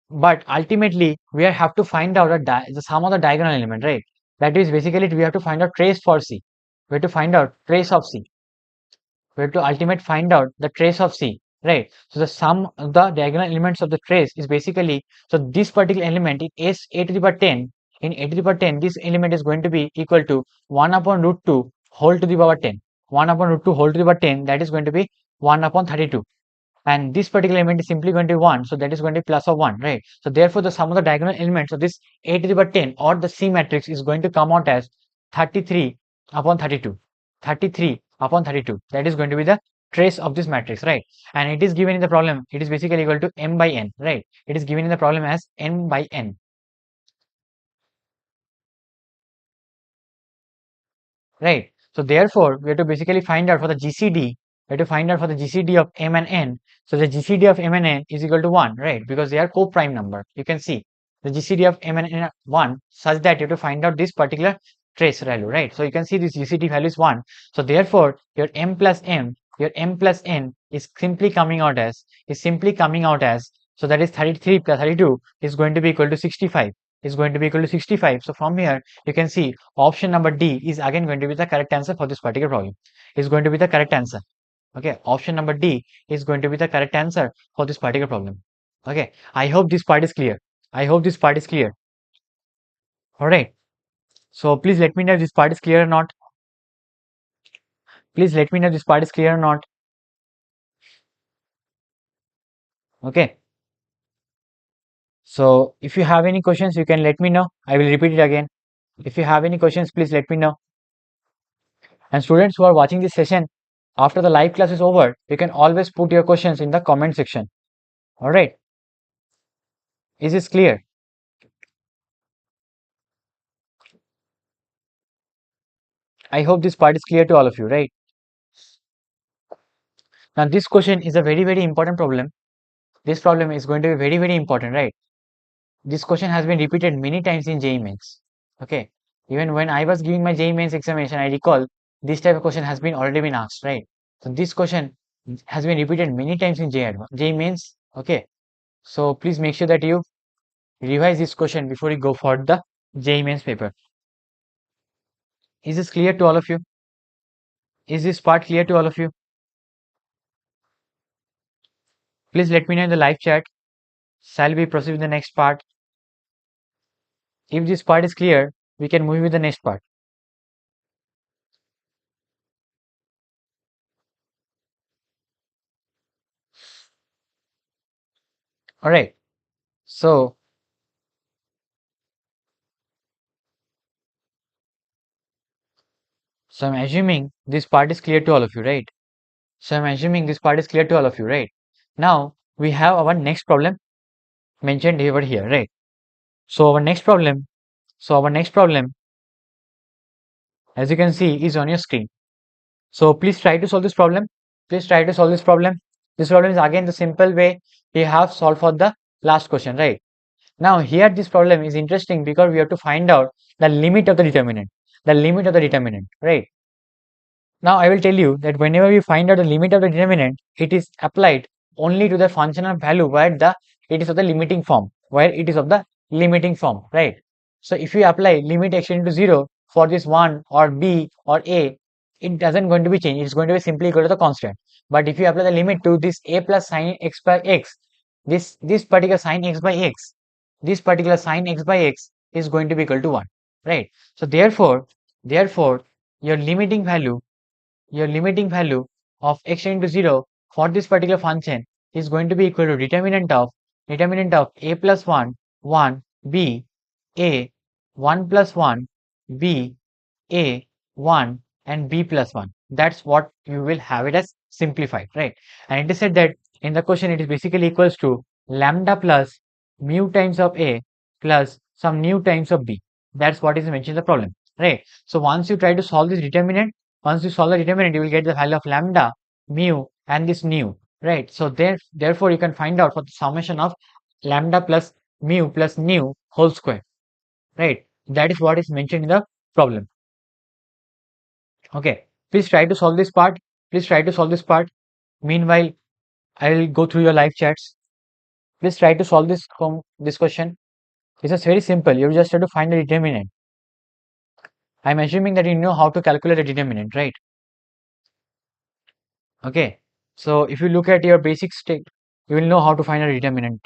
But ultimately we have to find out the sum of the diagonal element, right? That is basically we have to find out trace for C. We have to find out trace of C. We have to ultimate find out the trace of C, right? So the sum of the diagonal elements of the trace is basically, so this particular element in S a to the power 10, in a to the power 10, this element is going to be equal to 1 upon root 2 whole to the power 10. 1 upon root 2 whole to the power 10, that is going to be 1 upon 32. And this particular element is simply going to be 1, so that is going to be plus of 1, right? So therefore the sum of the diagonal elements of this a to the power 10 or the C matrix is going to come out as 33 upon 32. 33 upon 32, that is going to be the trace of this matrix, right? And it is given in the problem, it is basically equal to m by n, right? It is given in the problem as n by n, right? So therefore we have to basically find out for the GCD, we have to find out for the GCD of m and n. So the GCD of m and n is equal to 1, right? Because they are co-prime number. You can see the GCD of m and n are 1, such that you have to find out this particular trace value, right? So you can see this GCD value is 1. So therefore your m plus n is simply coming out as, so that is 33 plus 32 is going to be equal to 65, is going to be equal to 65. So from here you can see option number D is again going to be the correct answer for this particular problem. Is going to be the correct answer. Okay, option number D is going to be the correct answer for this particular problem. Okay, I hope this part is clear. I hope this part is clear. All right. So please let me know if this part is clear or not. Please let me know if this part is clear or not. Okay. So if you have any questions, you can let me know. I will repeat it again. If you have any questions, please let me know. And students who are watching this session after the live class is over, you can always put your questions in the comment section. All right. Is this clear? I hope this part is clear to all of you, right? Now this question is a very important problem. This problem is going to be very important, right? This question has been repeated many times in JEE Mains. Okay. Even when I was giving my JEE Mains examination, I recall this type of question has been already been asked, right? So this question has been repeated many times in JEE Mains. Okay. So please make sure that you revise this question before you go for the JEE Mains paper. Is this clear to all of you? Is this part clear to all of you? Please let me know in the live chat. Shall we proceed with the next part? If this part is clear, we can move with the next part. All right. So I'm assuming this part is clear to all of you, right? So I'm assuming this part is clear to all of you, right? Now we have our next problem mentioned over here, right? So our next problem, as you can see, is on your screen. So please try to solve this problem. Please try to solve this problem. This problem is again the simple way we have solved for the last question, right? Now here this problem is interesting because we have to find out the limit of the determinant. The limit of the determinant, right? Now I will tell you that whenever we find out the limit of the determinant, it is applied only to the functional value where it is of the limiting form, right? So if you apply limit extending to 0 for this 1 or b or a, it doesn't going to be changed. It's going to be simply equal to the constant. But if you apply the limit to this a plus sine x by x, this particular sine x by x, is going to be equal to 1, right? So therefore your limiting value of x tending to 0 for this particular function is going to be equal to determinant of a plus 1 1 b a 1 plus 1 b a 1 and b plus 1. That's what you will have it as simplified, right? And it is said that in the question it is basically equals to lambda plus mu times of a plus some nu times of b. That's what is mentioned in the problem, right? So once you try to solve this determinant, once you solve the determinant, you will get the value of lambda, mu, and this nu, right? So therefore, you can find out for the summation of lambda plus mu plus nu whole square, right? That is what is mentioned in the problem. Okay, please try to solve this part. Meanwhile, I'll go through your live chats. Please try to solve this question. This is very simple. You just have to find the determinant. I'm assuming that you know how to calculate a determinant, right? Okay. So if you look at your basic state, you will know how to find a determinant.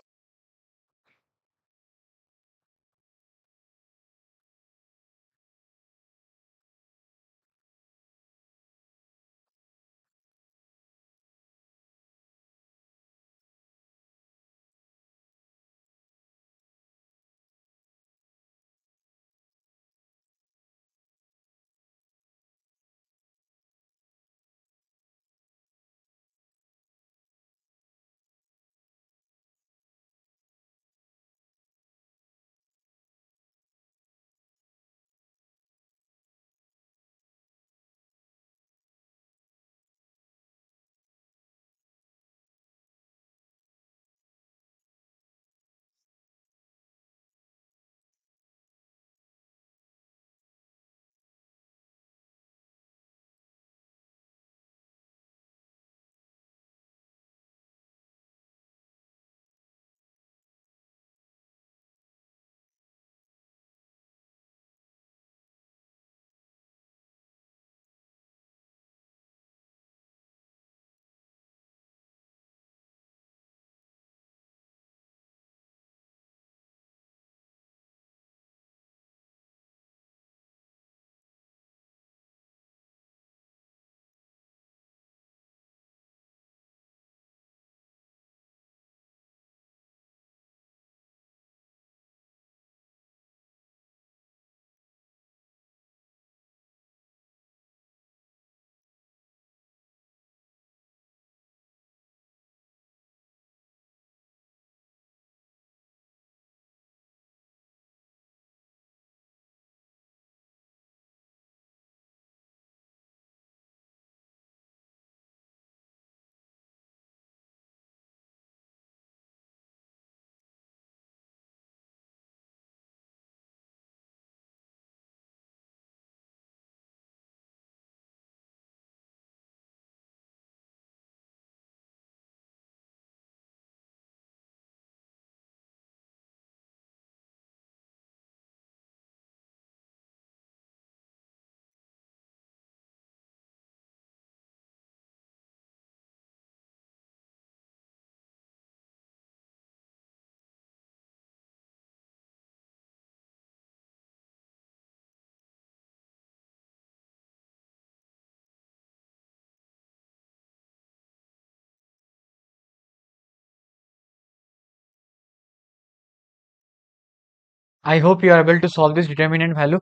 I hope you are able to solve this determinant value.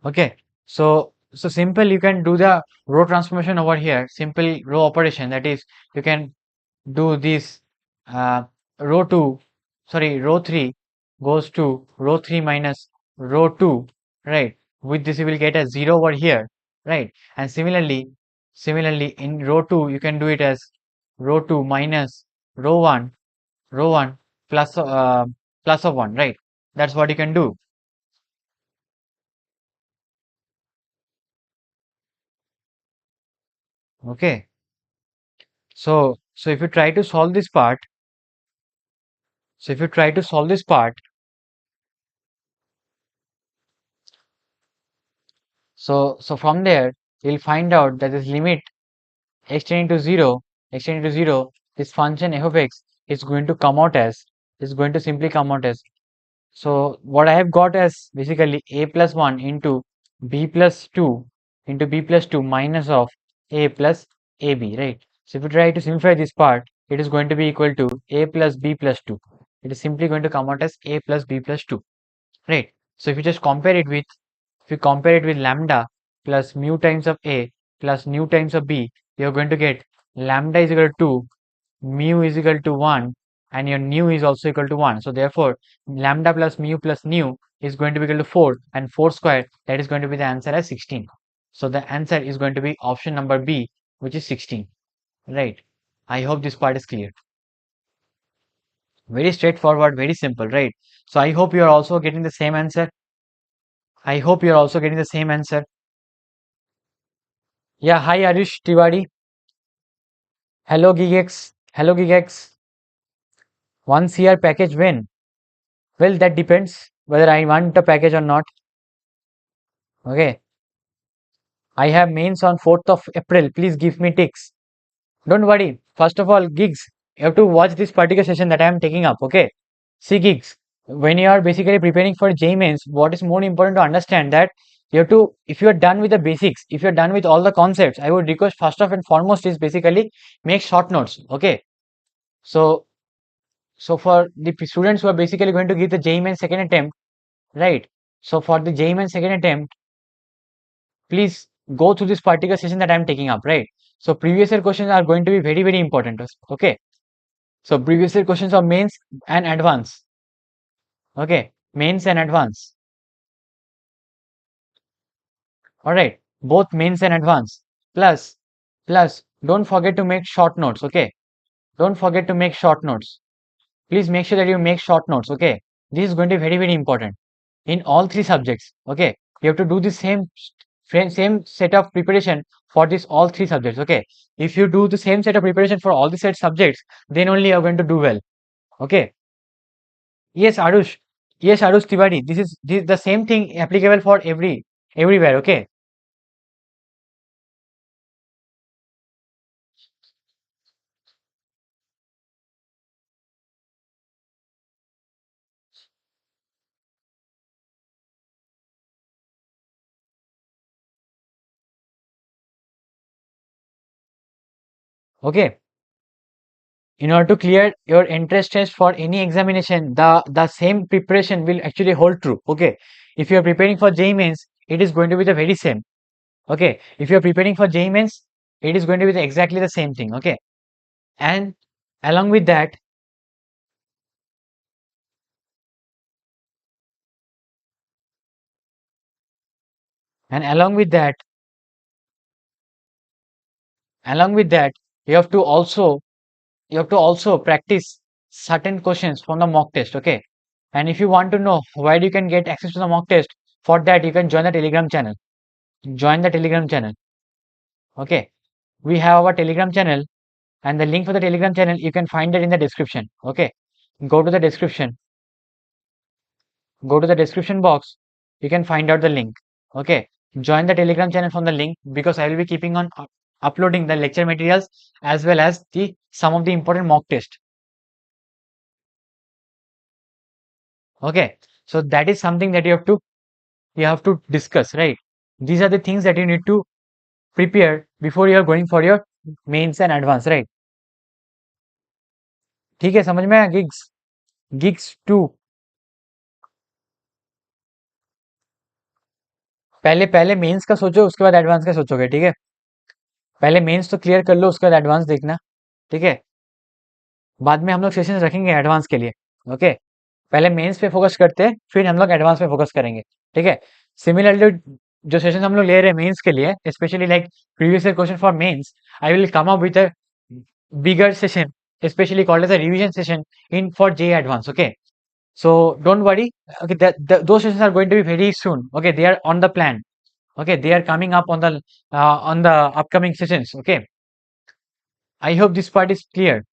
Okay. So simple, you can do the row transformation over here. Simple row operation. That is, you can do this uh, row 2, sorry, row 3 goes to row 3 minus row 2, right? With this you will get a 0 over here, right? And similarly in row 2 you can do it as row 2 minus row 1, row 1 plus plus of 1, right? That's what you can do. Okay. So if you try to solve this part, so if you try to solve this part, so from there you'll find out that this limit extending to 0, extending to 0, this function f of x is going to come out as, is going to simply come out as, so what I have got as basically a plus 1 into b plus 2 into b plus 2 minus of a plus ab, right? So if you try to simplify this part, it is going to be equal to a plus b plus 2. It is simply going to come out as a plus b plus 2, right? So if you just compare it with, if you compare it with lambda plus mu times of a plus nu times of b, you're going to get lambda is equal to mu is equal to 1 and your nu is also equal to 1. So therefore, lambda plus mu plus nu is going to be equal to 4, and 4 squared, that is going to be the answer as 16. So the answer is going to be option number B, which is 16, right? I hope this part is clear. Very straightforward, very simple, right? So I hope you are also getting the same answer. I hope you are also getting the same answer. Yeah, hi Arish Tiwari. Hello GX. Hello GigX. 1 CR package when? Well, that depends whether I want a package or not. Okay. I have mains on 4th of April. Please give me ticks. Don't worry. First of all, gigs, you have to watch this particular session that I am taking up. Okay. See, gigs, when you are basically preparing for JEE mains, what is more important to understand that you have to, if you are done with the basics, if you are done with all the concepts, I would request first of and foremost is basically make short notes. Okay. So, for the students who are basically going to give the JEE mains second attempt, right? So for the JEE mains second attempt, please go through this particular session that I am taking up, right? So previous year questions are going to be very, very important. Okay. So previous year questions are mains and advance. Okay. Mains and advance. Alright. Both mains and advance. Plus, don't forget to make short notes. Okay. Don't forget to make short notes. Please make sure that you make short notes. Okay. This is going to be very, very important in all three subjects. Okay. You have to do the same set of preparation for this all three subjects. Okay. If you do the same set of preparation for all the set subjects, then only you are going to do well. Okay. Yes, Arush. Yes, Arush Tiwari. This is the same thing applicable for everywhere. Okay. Okay. In order to clear your entrance test for any examination, the same preparation will actually hold true. Okay. If you are preparing for JEE mains, it is going to be the very same. Okay. If you are preparing for JEE mains, it is going to be exactly the same thing. Okay. And along with that, and along with that, you have to also practice certain questions from the mock test. Okay. And if you want to know where you can get access to the mock test, for that you can join the Telegram channel. Join the Telegram channel. Okay. We have our Telegram channel, and the link for the Telegram channel you can find it in the description. Okay. Go to the description. Go to the description box. You can find out the link. Okay. Join the Telegram channel from the link, because I will be keeping on uploading the lecture materials as well as the some of the important mock test. Okay. So that is something that you have to discuss, right? These are the things that you need to prepare before you are going for your mains and advance, right? ठीक है, समझ में आया? Gigs 2, पहले पहले mains का सोचो, उसके बाद एडवांस का सोचोगे, ठीक है? पहले मेंस तो क्लियर कर लो, उसके बाद एडवांस देखना, ठीक है? बाद में हम लोग सेशंस रखेंगे एडवांस के लिए। ओके, पहले मेंस पे फोकस करते हैं, फिर हम लोग एडवांस पे फोकस करेंगे, ठीक है? सिमिलरली जो सेशन हम लोग ले रहे हैं मेंस के लिए, specially like previous year question for mains, I will come up with a bigger session, especially called as a revision session in for JEE Advance. Okay, so don't worry. Okay, those sessions are going to be very soon. Okay, they are on the plan. Okay, they are coming up on the upcoming sessions. Okay, I hope this part is clear.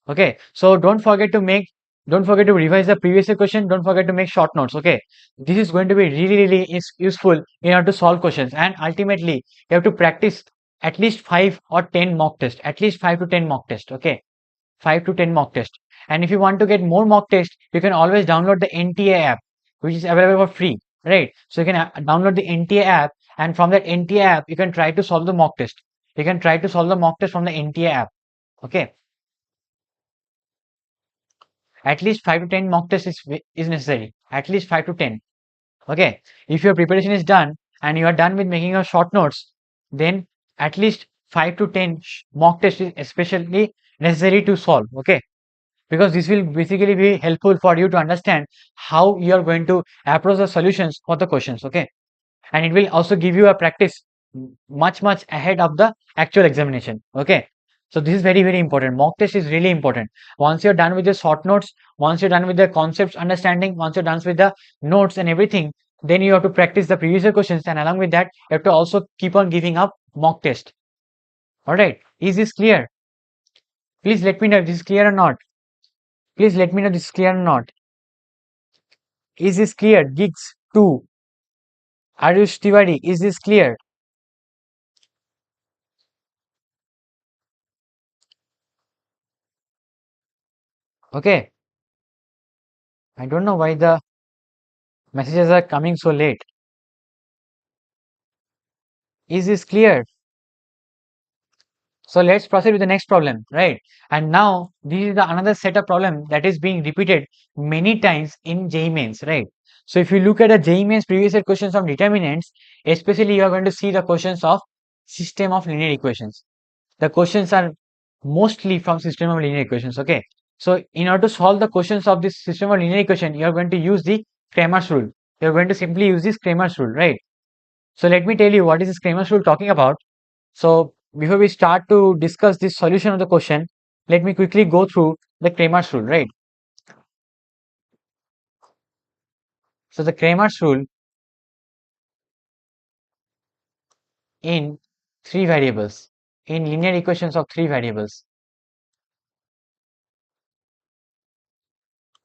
Okay, so don't forget to revise the previous year question. Don't forget to make short notes. Okay, this is going to be really useful in order to solve questions, and ultimately you have to practice at least 5 or 10 mock tests. At least 5 to 10 mock tests. Okay, 5 to 10 mock tests. And if you want to get more mock tests, you can always download the NTA app, which is available for free, right? So you can download the NTA app, and from that NTA app, you can try to solve the mock test. You can try to solve the mock test from the NTA app. Okay, at least 5 to 10 mock tests is necessary. At least 5 to 10. Okay, if your preparation is done and you are done with making your short notes, then at least 5 to 10 mock tests is especially necessary to solve. Okay, because this will basically be helpful for you to understand how you are going to approach the solutions for the questions. Okay, and it will also give you a practice much ahead of the actual examination. Okay, so this is very important. Mock test is really important. Once you're done with the short notes, once you're done with the concepts understanding, once you're done with the notes and everything, then you have to practice the previous year questions, and along with that you have to also keep on giving up mock test. All right, is this clear? Please let me know if this is clear or not. Please let me know this is clear or not. Is this clear? Gigs 2. Ayush Tiwari, is this clear? Okay. I don't know why the messages are coming so late. Is this clear? So let's proceed with the next problem, right? And now this is the another set of problem that is being repeated many times in JEE Mains, right? So if you look at the JEE Mains previous year questions of determinants, especially you are going to see the questions of system of linear equations. The questions are mostly from system of linear equations, okay? So in order to solve the questions of this system of linear equation, you are going to use the Cramer's rule. You are going to simply use this Cramer's rule, right? So let me tell you what is this Cramer's rule talking about. So before we start to discuss the solution of the question, let me quickly go through the Cramer's rule, right? So the Cramer's rule in three variables, in linear equations of three variables.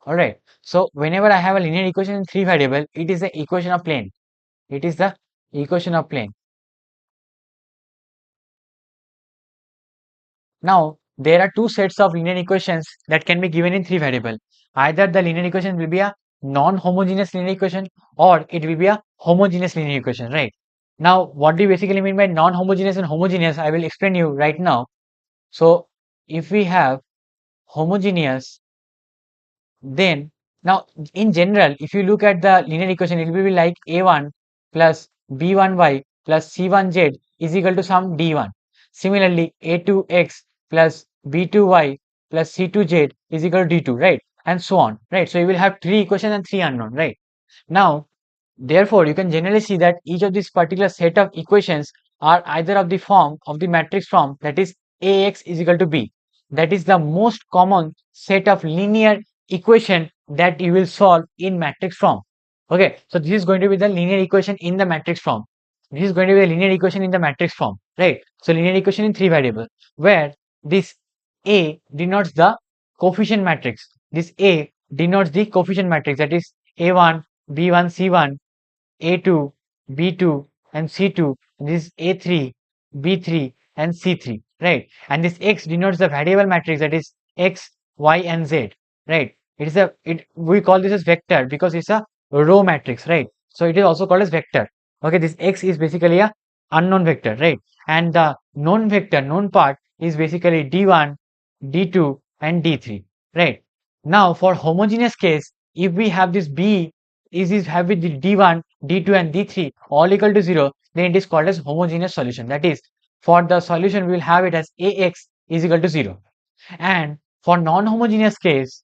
Alright, so whenever I have a linear equation in three variable, it is the equation of plane. It is the equation of plane. Now, there are two sets of linear equations that can be given in three variable. Either the linear equation will be a non-homogeneous linear equation or it will be a homogeneous linear equation, right? Now, what do you basically mean by non-homogeneous and homogeneous? I will explain you right now. So, if we have homogeneous, then now in general, if you look at the linear equation, it will be like a1 plus b1y plus c1z is equal to some d1. Similarly, a2x plus b2y plus c2z is equal to d2, right? And so on, right? So you will have three equations and three unknown, right? Now, therefore, you can generally see that each of these particular set of equations are either of the form of the matrix form, that is ax is equal to b. That is the most common set of linear equation that you will solve in matrix form. Okay, so this is going to be the linear equation in the matrix form. This is going to be the linear equation in the matrix form, right? So linear equation in three variables, where this A denotes the coefficient matrix. This A denotes the coefficient matrix, that is A1, B1, C1, A2, B2 and C2. This is A3, B3 and C3, right? And this X denotes the variable matrix, that is X, Y and Z, right? It is we call this as vector because it's a row matrix, right? So it is also called as vector. Okay, this X is basically a unknown vector, right? And the known vector, known part is basically D1, D2 and D3, right? Now for homogeneous case, if we have this B is have with the D1, D2 and D3 all equal to 0, then it is called as homogeneous solution. That is, for the solution we will have it as AX is equal to 0. And for non-homogeneous case,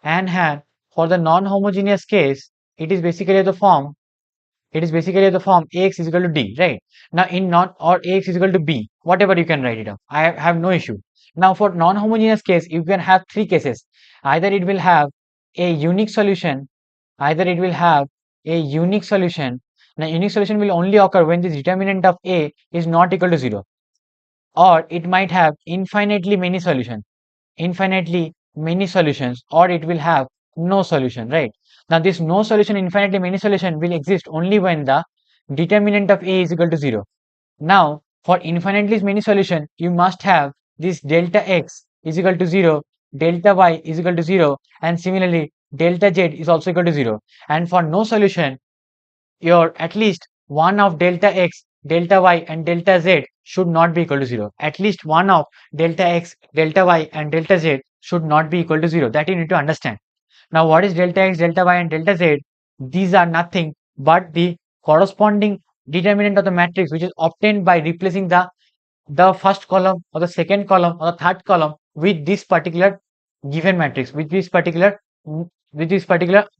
for the non-homogeneous case, it is basically the form Ax is equal to D, right? Now in non or Ax is equal to B, whatever you can write it up. I have no issue. Now for non-homogeneous case, you can have three cases. Either it will have a unique solution, either it will have a unique solution. Now unique solution will only occur when the determinant of A is not equal to 0, or it might have infinitely many solutions, or it will have no solution, right? Now this no solution, infinitely many solution will exist only when the determinant of A is equal to 0. Now for infinitely many solution, you must have this delta x is equal to 0, delta y is equal to 0, and similarly delta z is also equal to 0. And for no solution, your at least one of delta x, delta y and delta z should not be equal to 0. At least one of delta x, delta y and delta z should not be equal to 0. That you need to understand. Now what is delta x, delta y and delta z? These are nothing but the corresponding determinant of the matrix, which is obtained by replacing the first column or the second column or the third column with this particular given matrix, with this particular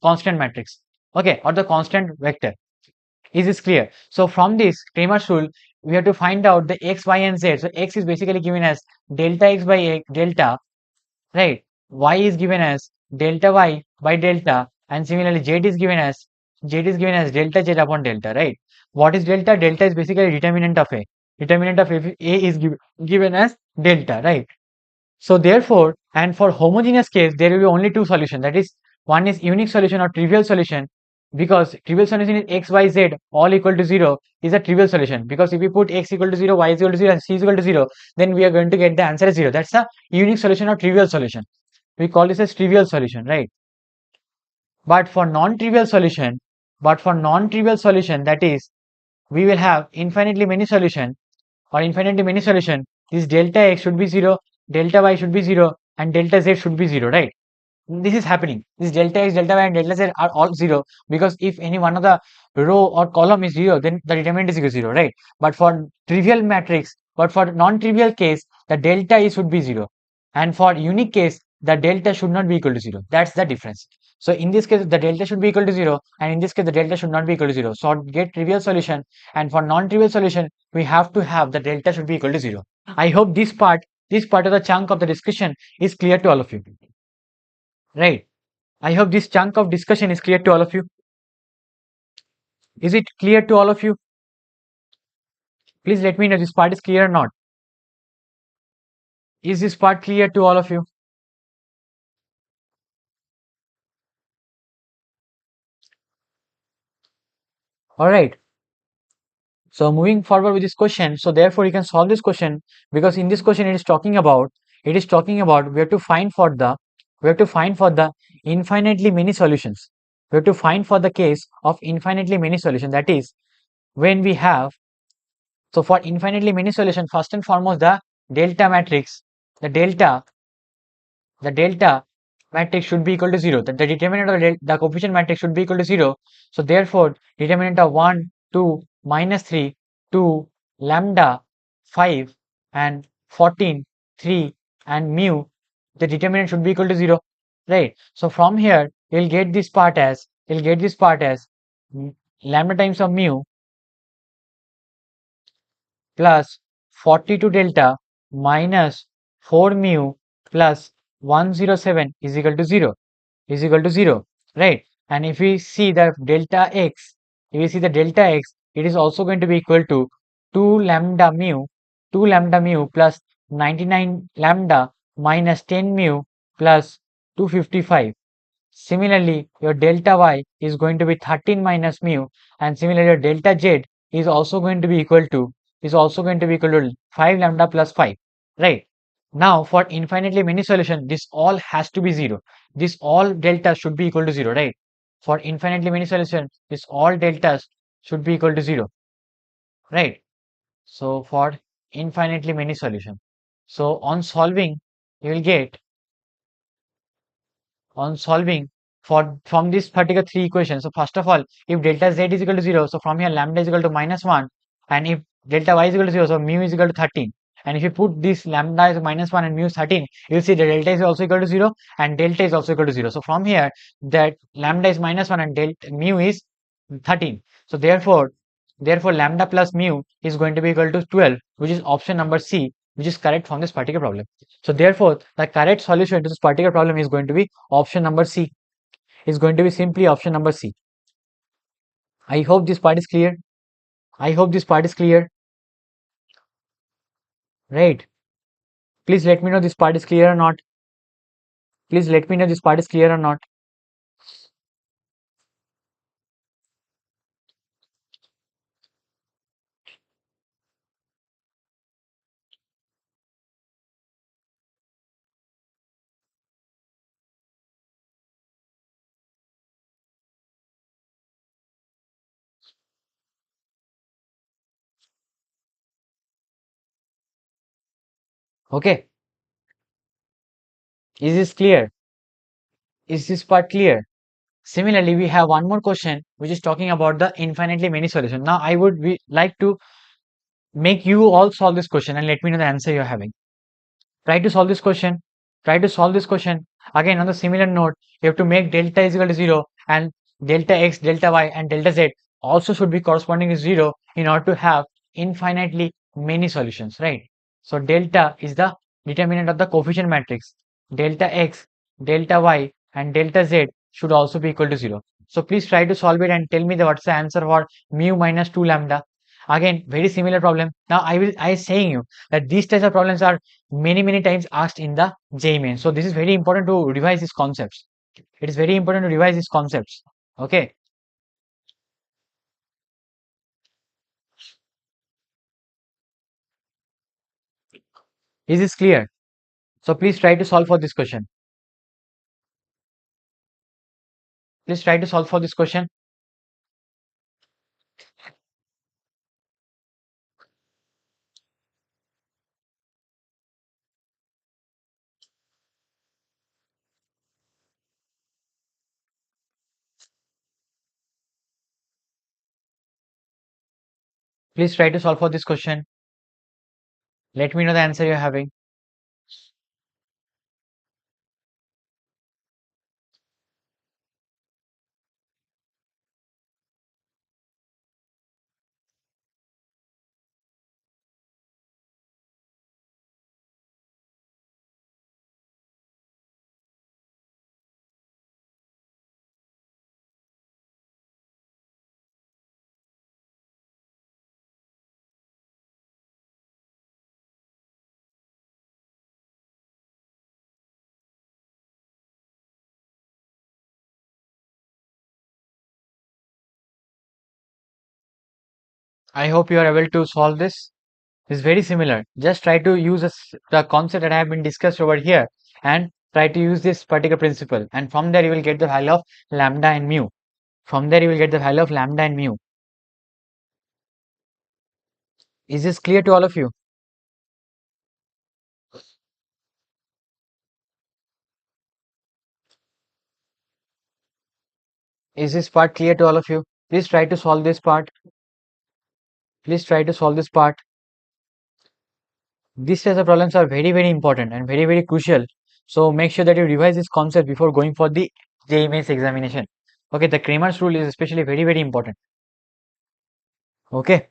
constant matrix, okay, or the constant vector. Is this clear? So from this Cramer's rule, we have to find out the x, y and z. So x is basically given as delta x by delta, right? Y is given as delta y by delta, and similarly z is given as delta z upon delta, right? What is delta? Delta is basically determinant of A. Determinant of A is given as delta, right? So therefore, and for homogeneous case, there will be only two solutions. That is, one is unique solution or trivial solution, because trivial solution is x, y, z all equal to 0 is a trivial solution. Because if we put x equal to 0, y is equal to 0, and c is equal to 0, then we are going to get the answer as 0. That's a unique solution or trivial solution. We call this as trivial solution, right? But for non-trivial solution, that is, we will have infinitely many solution or infinitely many solution. This delta x should be 0, delta y should be 0, and delta z should be 0, right? This is happening. This delta x, delta y, and delta z are all 0, because if any one of the row or column is 0, then the determinant is equal to 0, right? But for trivial matrix, but for non-trivial case, the delta is should be 0, and for unique case, the delta should not be equal to 0. That's the difference. So in this case, the delta should be equal to 0, and in this case, the delta should not be equal to 0. So to get trivial solution, and for non-trivial solution, we have to have the delta should be equal to 0. I hope this part of the chunk of the discussion is clear to all of you. Right. I hope this chunk of discussion is clear to all of you. Is it clear to all of you? Please let me know this part is clear or not. Is this part clear to all of you? All right. So moving forward with this question, so therefore you can solve this question, because in this question it is talking about we have to find for the infinitely many solutions. We have to find for the case of infinitely many solutions. That is, when we have, so for infinitely many solution, first and foremost, the delta matrix, the delta matrix should be equal to 0. The determinant of the coefficient matrix should be equal to 0. So therefore, determinant of 1, 2, minus 3, 2, lambda, 5, and 14, 3, and mu, the determinant should be equal to 0. Right. So from here, you'll get this part as lambda times of mu plus 42 delta minus 4 mu plus 107 is equal to 0, right? And if we see the delta x, it is also going to be equal to 2 lambda mu plus 99 lambda minus 10 mu plus 255. Similarly, your delta y is going to be 13 minus mu, and similarly your delta z is also going to be equal to 5 lambda plus 5, right? Now for infinitely many solution, this all has to be 0. This all delta should be equal to 0, right? For infinitely many solution, this all deltas should be equal to 0, right? So for infinitely many solution, so on solving, you will get, on solving for from this particular three equations. So first of all, if delta z is equal to 0, so from here lambda is equal to minus 1, and if delta y is equal to 0, so mu is equal to 13. And if you put this lambda is minus 1 and mu is 13, you'll see the delta is also equal to 0 and delta is also equal to 0. So from here, that lambda is minus 1 and delta mu is 13. So therefore lambda plus mu is going to be equal to 12, which is option number C, which is correct from this particular problem. So therefore, the correct solution to this particular problem is going to be option number C. Is going to be simply option number C. I hope this part is clear. Right. Please let me know this part is clear or not. Okay. Is this clear? Is this part clear? Similarly, we have one more question which is talking about the infinitely many solution. Now, I would like to make you all solve this question and let me know the answer you're having. Try to solve this question. Again, on the similar note, you have to make delta is equal to 0, and delta x, delta y, and delta z also should be corresponding to 0 in order to have infinitely many solutions, right? So delta is the determinant of the coefficient matrix. Delta x, delta y, and delta z should also be equal to 0. So please try to solve it and tell me what's the answer for mu minus 2 lambda. Again, very similar problem. Now I saying you that these types of problems are many times asked in the JEE main. So this is very important to revise these concepts. It is very important to revise these concepts. Okay, is this clear? So please try to solve for this question. Please try to solve for this question. Please try to solve for this question. Let me know the answer you're having. I hope you are able to solve this. It's very similar. Just try to use the concept that I have been discussed over here and try to use this particular principle. And from there you will get the value of lambda and mu. From there you will get the value of lambda and mu. Is this clear to all of you? Is this part clear to all of you? Please try to solve this part. Please try to solve this part. These types of problems are very important and very crucial. So make sure that you revise this concept before going for the JEE Mains examination. Okay, the Kramer's rule is especially very important. Okay,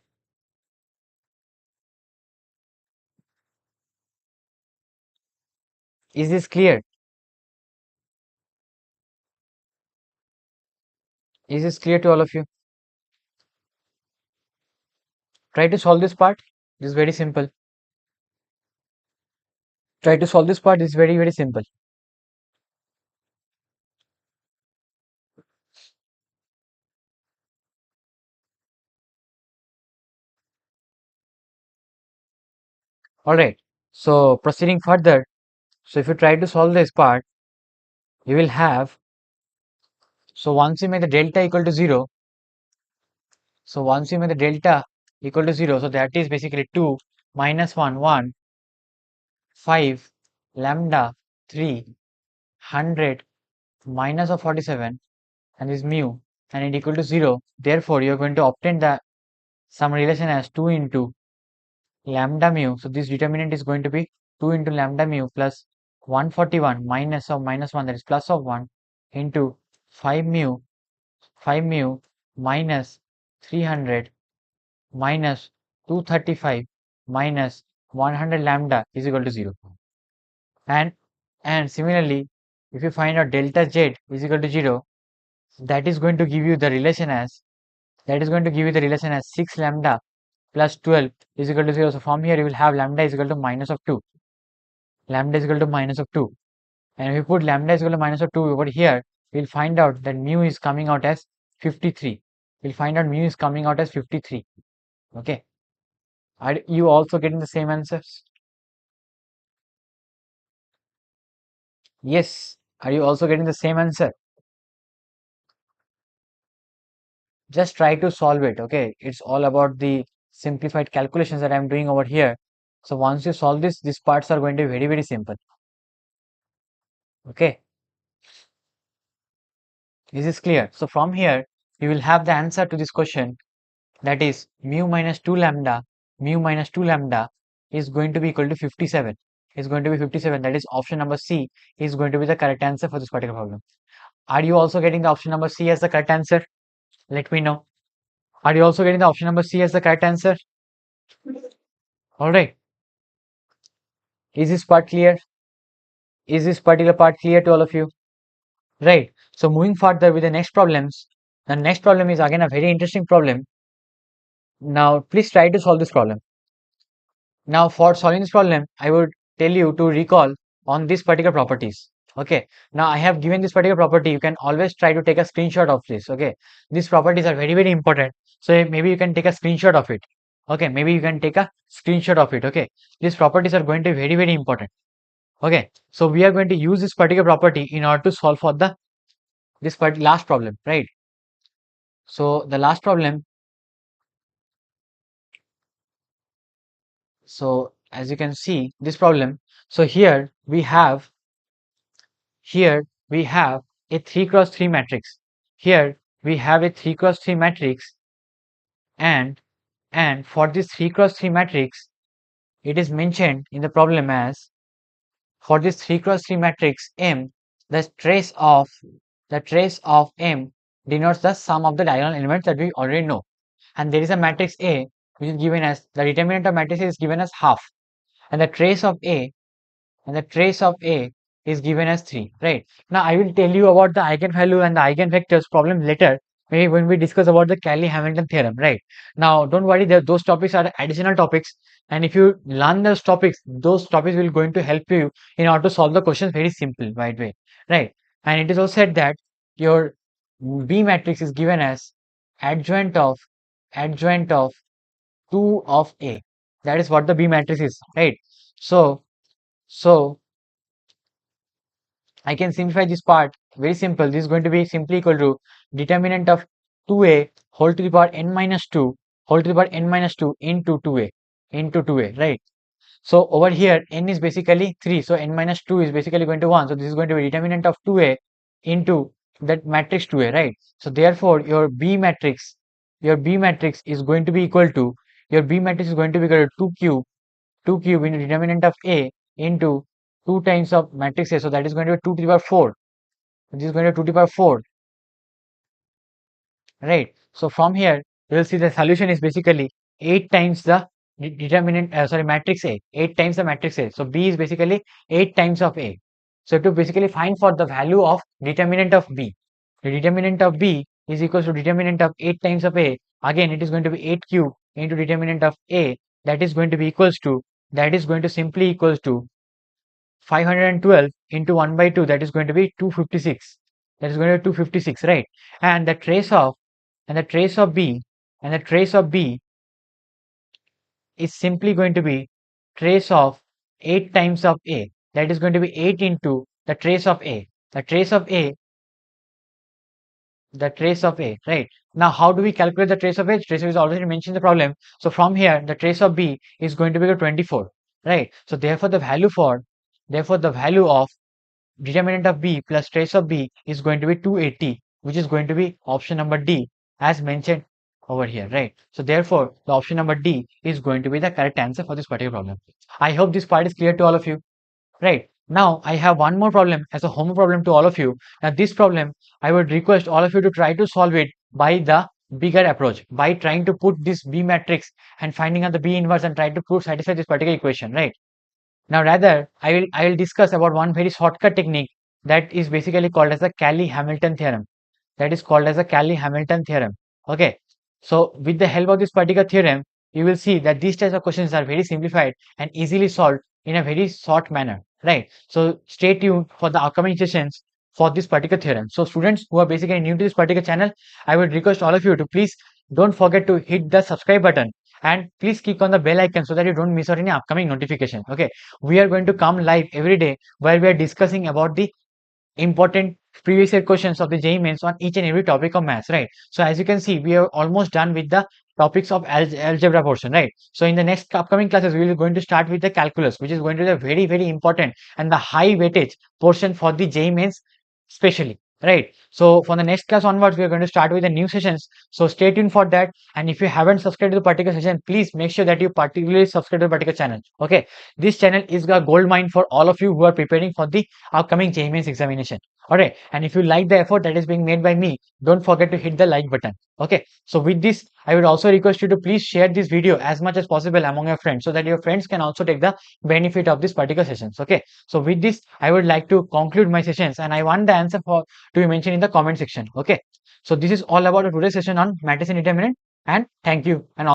is this clear? Is this clear to all of you? Try to solve this part. This is very simple. Try to solve this part. This is very simple. Alright. So proceeding further. So if you try to solve this part, you will have, so once you make the delta equal to 0, so once you make the delta equal to 0, so that is basically 2 minus 1, 1, 5, lambda, 3, 100, minus of 47, and is mu, and it equal to 0. Therefore, you are going to obtain the some relation as 2 into lambda mu. So this determinant is going to be 2 into lambda mu plus 141 minus of minus 1, that is plus of 1, into 5 mu, 5 mu minus 300 minus 235 minus 100 lambda is equal to 0. And similarly, if you find out delta z is equal to 0, that is going to give you the relation as 6 lambda plus 12 is equal to 0. So from here you will have lambda is equal to minus of 2. Lambda is equal to minus of 2. And if you put lambda is equal to minus of 2 over here, we'll find out that mu is coming out as 53. We'll find out mu is coming out as 53. Okay. Are you also getting the same answers? Yes. Are you also getting the same answer? Just try to solve it. Okay. It's all about the simplified calculations that I'm doing over here. So once you solve this, these parts are going to be very simple. Okay. Is this clear? So from here, you will have the answer to this question, that is mu minus 2 lambda, is going to be equal to 57. Is going to be 57. That is option number C is going to be the correct answer for this particular problem. Are you also getting the option number C as the correct answer? Let me know. Are you also getting the option number C as the correct answer? Alright. Is this part clear? Is this particular part clear to all of you? Right. So moving further with the next problems. The next problem is again a very interesting problem. Now please try to solve this problem. Now for solving this problem, I would tell you to recall on these particular properties. Okay. Now I have given this particular property. You can always try to take a screenshot of this. Okay. These properties are very important. So maybe you can take a screenshot of it. Okay. Maybe you can take a screenshot of it. Okay. These properties are going to be very important. Okay. So we are going to use this particular property in order to solve for the last problem, right? So the last problem. So as you can see this problem. So here we have a 3 cross 3 matrix. Here we have a 3 cross 3 matrix, and for this 3 cross 3 matrix, it is mentioned in the problem as, for this 3 cross 3 matrix M, the trace of M denotes the sum of the diagonal elements that we already know. And there is a matrix A which is given as, the determinant of matrix is given as half, and the trace of A is given as 3, right? Now I will tell you about the eigenvalue and the eigenvectors problem later, maybe when we discuss about the Cayley-Hamilton theorem, right? Now don't worry, those topics are additional topics, and if you learn those topics will going to help you in order to solve the questions very simple, right way, right? And it is also said that your B matrix is given as adjoint of 2 of A. That is what the B matrix is, right? So I can simplify this part very simple. This is going to be simply equal to determinant of 2a whole to the power n minus 2 whole to the power n minus 2 into 2a, right? So over here n is basically 3, so n minus 2 is basically going to 1. So this is going to be determinant of 2a into that matrix 2a, right? So therefore your B matrix is going to be equal to 2 cube into determinant of A into 2 times of matrix A. So that is going to be 2 to the power 4. This is going to be 2 to the power 4, right? So from here you will see the solution is basically 8 times the matrix A, 8 times the matrix A. So B is basically 8 times of A. So to basically find for the value of determinant of B, the determinant of B is equals to determinant of 8 times of A. Again it is going to be 8 cube into determinant of A, that is going to simply equals to 512 into 1 by 2, that is going to be 256. That is going to be 256, right? And the trace of B is simply going to be trace of 8 times of A. That is going to be 8 into the trace of A. The trace of A, right? Now how do we calculate the trace of A? Trace of A is already mentioned in the problem. So from here the trace of B is going to be 24, right? So therefore the value of determinant of B plus trace of B is going to be 280, which is going to be option number D as mentioned over here, right? So therefore the option number D is going to be the correct answer for this particular problem. I hope this part is clear to all of you, right? Now I have one more problem as a homework problem to all of you. Now this problem I would request all of you to try to solve it by the bigger approach, by trying to put this B matrix and finding out the B inverse and try to satisfy this particular equation, right? Now rather I will discuss about one very shortcut technique that is basically called as the Cayley-Hamilton theorem. Okay. So with the help of this particular theorem, you will see that these types of questions are very simplified and easily solved in a very short manner, right? So stay tuned for the upcoming sessions for this particular theorem. So students who are basically new to this particular channel, I would request all of you to please don't forget to hit the subscribe button and please click on the bell icon so that you don't miss out any upcoming notification. Okay, we are going to come live every day where we are discussing about the important previous year questions of the JEE mains on each and every topic of maths, right? So as you can see, we are almost done with the topics of algebra portion, right? So in the next upcoming classes, we are going to start with the calculus, which is going to be the very important and the high weightage portion for the JEE mains specially, right? So for the next class onwards, we are going to start with the new sessions. So stay tuned for that. And if you haven't subscribed to the particular session, please make sure that you particularly subscribe to the particular channel. Okay, this channel is a gold mine for all of you who are preparing for the upcoming JEE mains examination. All right, and if you like the effort that is being made by me, don't forget to hit the like button. Okay, so with this, I would also request you to please share this video as much as possible among your friends so that your friends can also take the benefit of this particular sessions. Okay, so with this, I would like to conclude my sessions and I want the answer to be mentioned in the comment section. Okay, so this is all about today's session on matrices and determinant, and thank you and all.